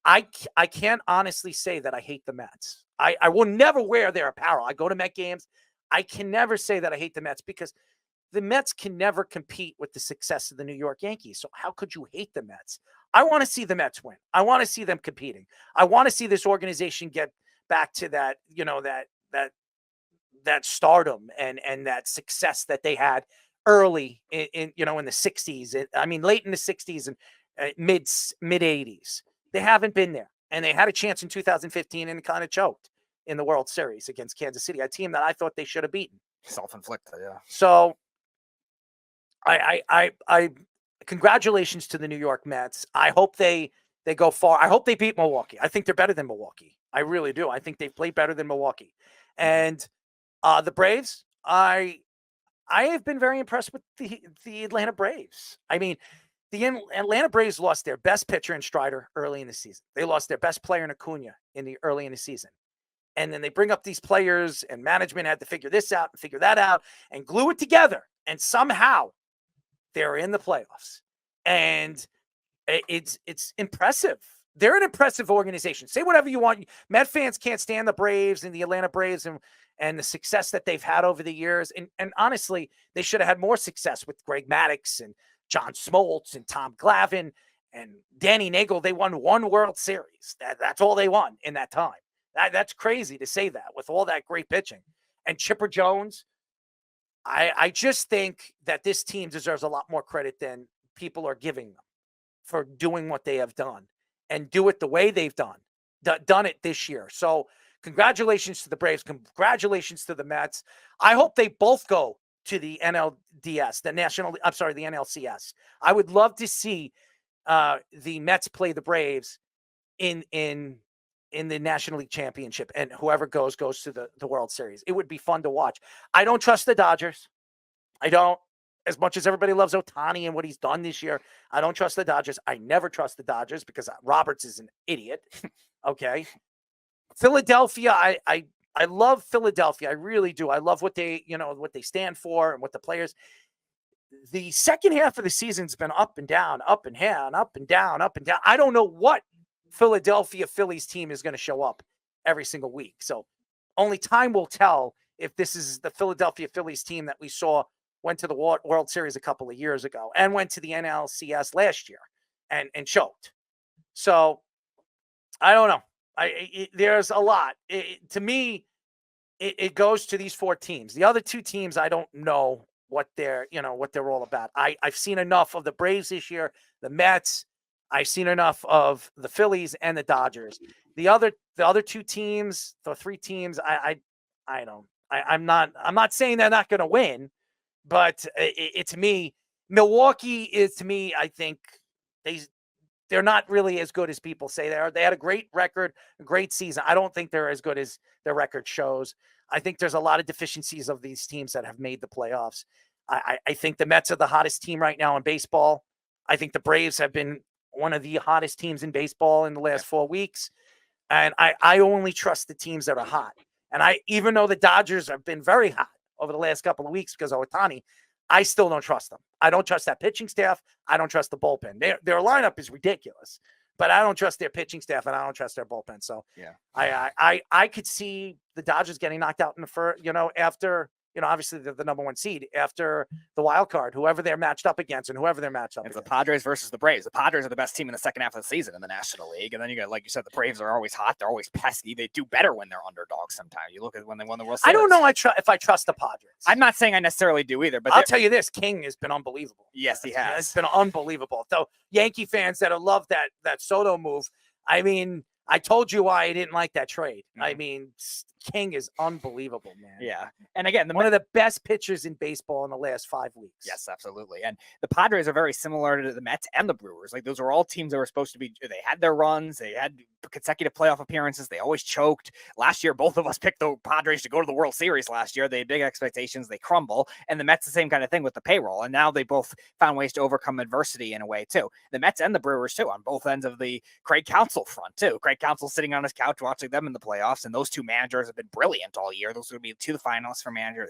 I can't honestly say that I hate the Mets. I will never wear their apparel. I go to Met games. I can never say that I hate the Mets because the Mets can never compete with the success of the New York Yankees. So how could you hate the Mets? I want to see the Mets win. I want to see them competing. I want to see this organization get back to that, that stardom and that success that they had early in the 60s. Late in the 60s and mid 80s. They haven't been there. And they had a chance in 2015 and kind of choked in the World Series against Kansas City, a team that I thought they should have beaten. Self-inflicted, yeah. So I congratulations to the New York Mets. I hope they they go far. I hope they beat Milwaukee. I think they're better than Milwaukee. I really do. I think they've played better than Milwaukee. And the Braves, I have been very impressed with the Atlanta Braves. I mean, the Atlanta Braves lost their best pitcher in Strider early in the season. They lost their best player in Acuna early in the season. And then they bring up these players, and management had to figure this out and figure that out and glue it together. And somehow they're in the playoffs. And it's impressive. They're an impressive organization. Say whatever you want. Met fans can't stand the Braves and the Atlanta Braves and the success that they've had over the years. And honestly, they should have had more success with Greg Maddux and John Smoltz and Tom Glavine and Danny Nagel. They won one World Series. That's all they won in that time. That's crazy to say that with all that great pitching. And Chipper Jones, I just think that this team deserves a lot more credit than people are giving them for doing what they have done and do it the way they've done it this year. So congratulations to the Braves. Congratulations to the Mets. I hope they both go to the NLDS, the NLCS. I would love to see the Mets play the Braves in the National League Championship, and whoever goes to the World Series. It would be fun to watch. I don't trust the Dodgers. I don't. As much as everybody loves Ohtani and what he's done this year, I don't trust the Dodgers. I never trust the Dodgers because Roberts is an idiot. Okay. Philadelphia, I love Philadelphia. I really do. I love what they stand for and what the players. The second half of the season's been up and down, up and down, up and down, up and down. I don't know what Philadelphia Phillies team is going to show up every single week. So only time will tell if this is the Philadelphia Phillies team that we saw went to the World Series a couple of years ago and went to the NLCS last year and choked. So I don't know. There's a lot. To me, it goes to these four teams. The other two teams, I don't know what they're all about. I've seen enough of the Braves this year, the Mets. I've seen enough of the Phillies and the Dodgers. The other two teams, the three teams, I'm not saying they're not going to win, but to me, Milwaukee is, to me, I think they're not really as good as people say they are. They had a great record, a great season. I don't think they're as good as their record shows. I think there's a lot of deficiencies of these teams that have made the playoffs. I think the Mets are the hottest team right now in baseball. I think the Braves have been one of the hottest teams in baseball in the last 4 weeks. And I only trust the teams that are hot. And even though the Dodgers have been very hot over the last couple of weeks because of Ohtani, I still don't trust them. I don't trust that pitching staff. I don't trust the bullpen. Their lineup is ridiculous, but I don't trust their pitching staff and I don't trust their bullpen. So yeah, I could see the Dodgers getting knocked out in the first, after, obviously the number one seed after the wild card, whoever they're matched up against and whoever they're matched up against. It's the Padres versus the Braves. The Padres are the best team in the second half of the season in the National League. And then you got, like you said, the Braves are always hot. They're always pesky. They do better when they're underdogs sometimes. You look at when they won the World Series. I don't know if I trust the Padres. I'm not saying I necessarily do either, but I'll tell you this, King has been unbelievable. Yes, he has. It's been unbelievable. So Yankee fans that have loved that Soto move, I mean, I told you why I didn't like that trade. Mm-hmm. I mean, King is unbelievable, man. Yeah. And again, one of the best pitchers in baseball in the last 5 weeks. Yes, absolutely. And the Padres are very similar to the Mets and the Brewers. Like, those are all teams that were supposed to be, they had their runs, they had consecutive playoff appearances, they always choked. Last year, both of us picked the Padres to go to the World Series last year. They had big expectations, they crumble. And the Mets, the same kind of thing with the payroll. And now they both found ways to overcome adversity in a way, too. The Mets and the Brewers, too, on both ends of the Craig Counsell front, too. Craig Counsell sitting on his couch watching them in the playoffs, and those two managers have been brilliant all year. Those are going to be two of the finalists for manager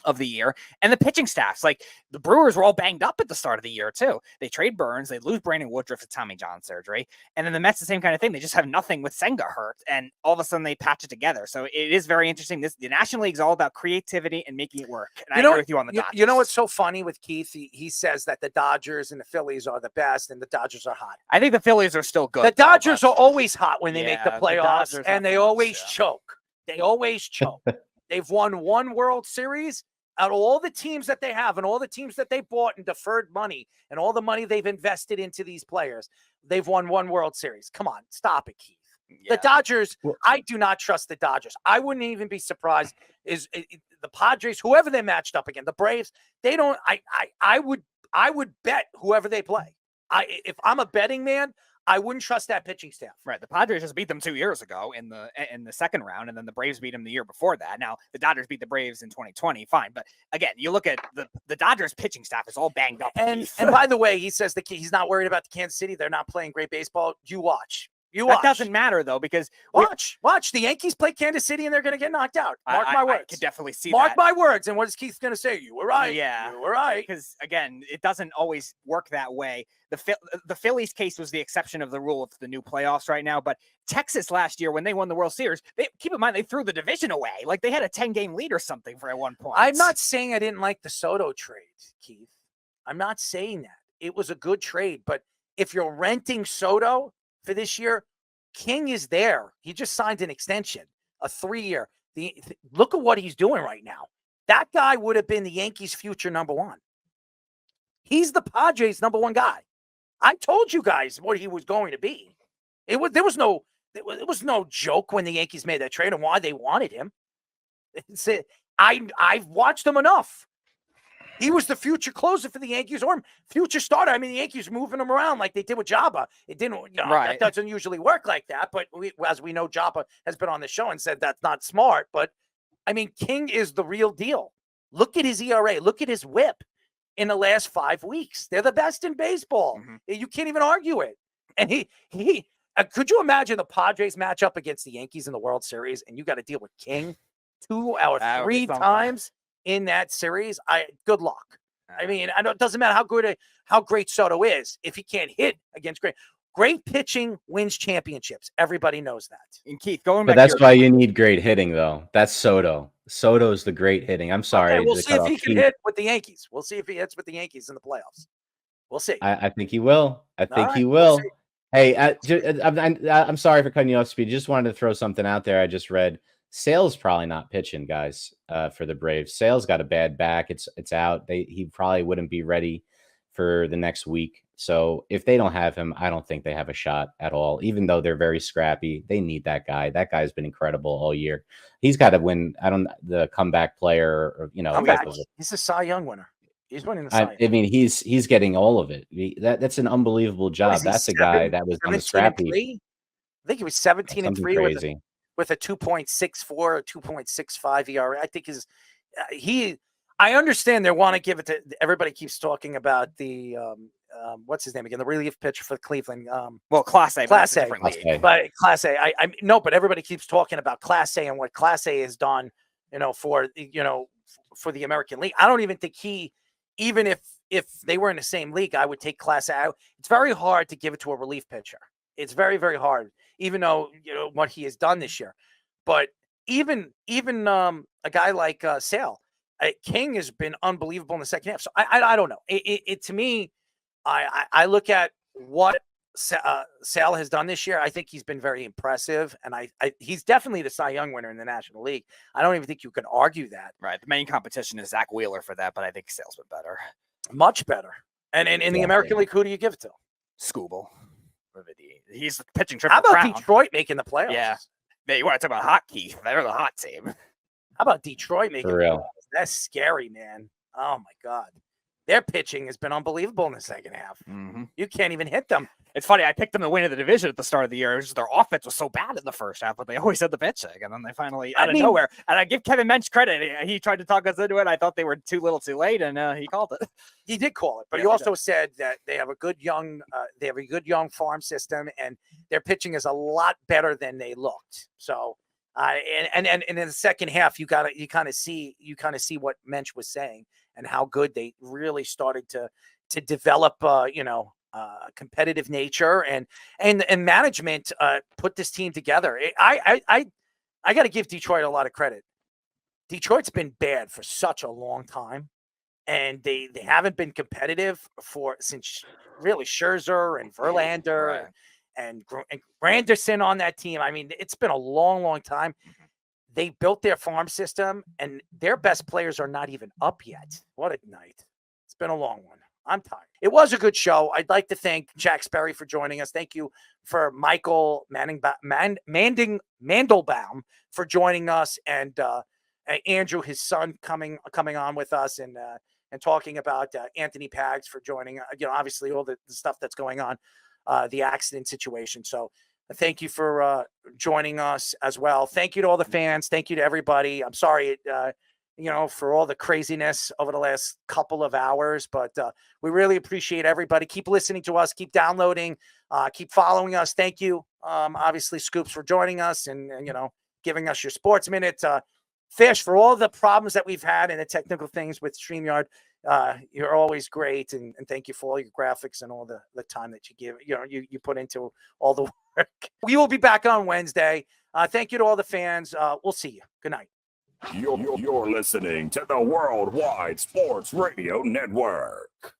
of the year. And the pitching staffs, like the Brewers were all banged up at the start of the year too. They trade Burns, they lose Brandon Woodruff to Tommy John surgery, and then the Mets the same kind of thing. They just have nothing with Senga hurt, and all of a sudden they patch it together. So it is very interesting. The National League is all about creativity and making it work. And I agree with you on the Dodgers. You know what's so funny with Keith? He says that the Dodgers and the Phillies are the best, and the Dodgers are hot. I think the Phillies are still good. The Dodgers are always hot when they make the playoffs, and they always choke. They always choke. They've won one World Series. Out of all the teams that they have and all the teams that they bought and deferred money and all the money they've invested into these players, they've won one World Series. Come on, stop it, Keith. Yeah. The Dodgers, I do not trust the Dodgers. I wouldn't even be surprised the Padres, whoever they matched up again, the Braves, they don't, I would bet whoever they play. If I'm a betting man, I wouldn't trust that pitching staff. Right. The Padres just beat them 2 years ago in the second round, and then the Braves beat them the year before that. Now, the Dodgers beat the Braves in 2020. Fine. But again, you look at the Dodgers pitching staff is all banged up. And by the way, he says he's not worried about the Kansas City. They're not playing great baseball. You watch. That doesn't matter, though, because watch. The Yankees play Kansas City, and they're going to get knocked out. Mark my words. I could definitely see Mark that. my words. And what is Keith going to say? You were right. Yeah. You were right. Because, again, it doesn't always work that way. The Phillies case was the exception of the rule of the new playoffs right now. But Texas last year, when they won the World Series, keep in mind, they threw the division away. Like, they had a 10-game lead or something at one point. I'm not saying I didn't like the Soto trade, Keith. I'm not saying that. It was a good trade. But if you're renting Soto for this year, King is there. He just signed an extension, a 3-year. Look at what he's doing right now. That guy would have been the Yankees' future number one. He's the Padres' number one guy. I told you guys what he was going to be. There was no joke when the Yankees made that trade and why they wanted him. I've watched him enough. He was the future closer for the Yankees or future starter. I mean, the Yankees moving him around like they did with Jabba. It didn't, right. That doesn't usually work like that. But as we know, Jabba has been on the show and said that's not smart. But I mean, King is the real deal. Look at his ERA. Look at his WHIP in the last 5 weeks. They're the best in baseball. Mm-hmm. You can't even argue it. And he could you imagine the Padres match up against the Yankees in the World Series, and you got to deal with King 2 or 3 times in that series? Good luck. I mean, I know it doesn't matter how great Soto is if he can't hit against great pitching wins championships. Everybody knows that. And Keith, going But back, that's why you need great hitting, though. That's Soto. Soto's the great hitting. I'm sorry. Okay, we'll see if he can hit with the Yankees. We'll see if he hits with the Yankees in the playoffs. We'll see. I think he will. I think he will. We'll hey, I'm sorry for cutting you off, Speed. Just wanted to throw something out there. I just read Sale's probably not pitching, guys, for the Braves. Sale's got a bad back. It's out. He probably wouldn't be ready for the next week. So if they don't have him, I don't think they have a shot at all. Even though they're very scrappy, they need that guy. That guy's been incredible all year. He's got to win. The comeback player, or he's a Cy Young winner. He's winning the Cy Young. I mean, he's getting all of it. That's an unbelievable job. That's a guy that was on the scrappy. I think he was 17-3 with a 2.64 or 2.65 ERA. I think I understand they want to give it to everybody. Keeps talking about the what's his name again? The relief pitcher for Cleveland. Class A. Class A. But Class A. I no, but everybody keeps talking about Class A and what Class A has done, for the American League. I don't even think even if they were in the same league, I would take Class A. It's very hard to give it to a relief pitcher. It's very, very hard, even though what he has done this year. But even a guy like Sale, King has been unbelievable in the second half. So I don't know. It to me, I look at what Sale has done this year. I think he's been very impressive, and he's definitely the Cy Young winner in the National League. I don't even think you can argue that. Right. The main competition is Zach Wheeler for that, but I think Sale's been better. Much better. And in the American League, who do you give it to? Scooble. He's pitching triple How about crown. Detroit making the playoffs? Yeah. You want to talk about hot, Keith? They're the hot team. How about Detroit making For real? The playoffs? That's scary, man. Oh, my God. Their pitching has been unbelievable in the second half. Mm-hmm. You can't even hit them. It's funny. I picked them to win the division at the start of the year. It was just their offense was so bad in the first half, but they always had the pitching, and then they finally out of nowhere. And I give Kevin Mensch credit. He tried to talk us into it. I thought they were too little, too late, and he called it. He did call it, but he also said that they have a good young farm system, and their pitching is a lot better than they looked. So, and in the second half, you kind of see what Mensch was saying and how good they really started to develop, competitive nature and management put this team together. I got to give Detroit a lot of credit. Detroit's been bad for such a long time, and they haven't been competitive since really Scherzer and Verlander and Granderson on that team. I mean, it's been a long, long time. They built their farm system, and their best players are not even up yet. What a night. It's been a long one. I'm tired. It was a good show. I'd like to thank Jack Sperry for joining us. Thank you for Michael Mandelbaum for joining us, and Andrew, his son, coming on with us and talking about Anthony Pags for joining. Obviously all the stuff that's going on the accident situation. So thank you for joining us as well. Thank you to all the fans. Thank you to everybody. I'm sorry, for all the craziness over the last couple of hours, but we really appreciate everybody. Keep listening to us. Keep downloading. Keep following us. Thank you. Obviously, Scoops, for joining us and giving us your sports minute. Fish, for all the problems that we've had and the technical things with StreamYard. You're always great, and thank you for all your graphics and all the time that you give. You put into all the work. We will be back on Wednesday. Thank you to all the fans. We'll see you. Good night. You're listening to the Worldwide Sports Radio Network.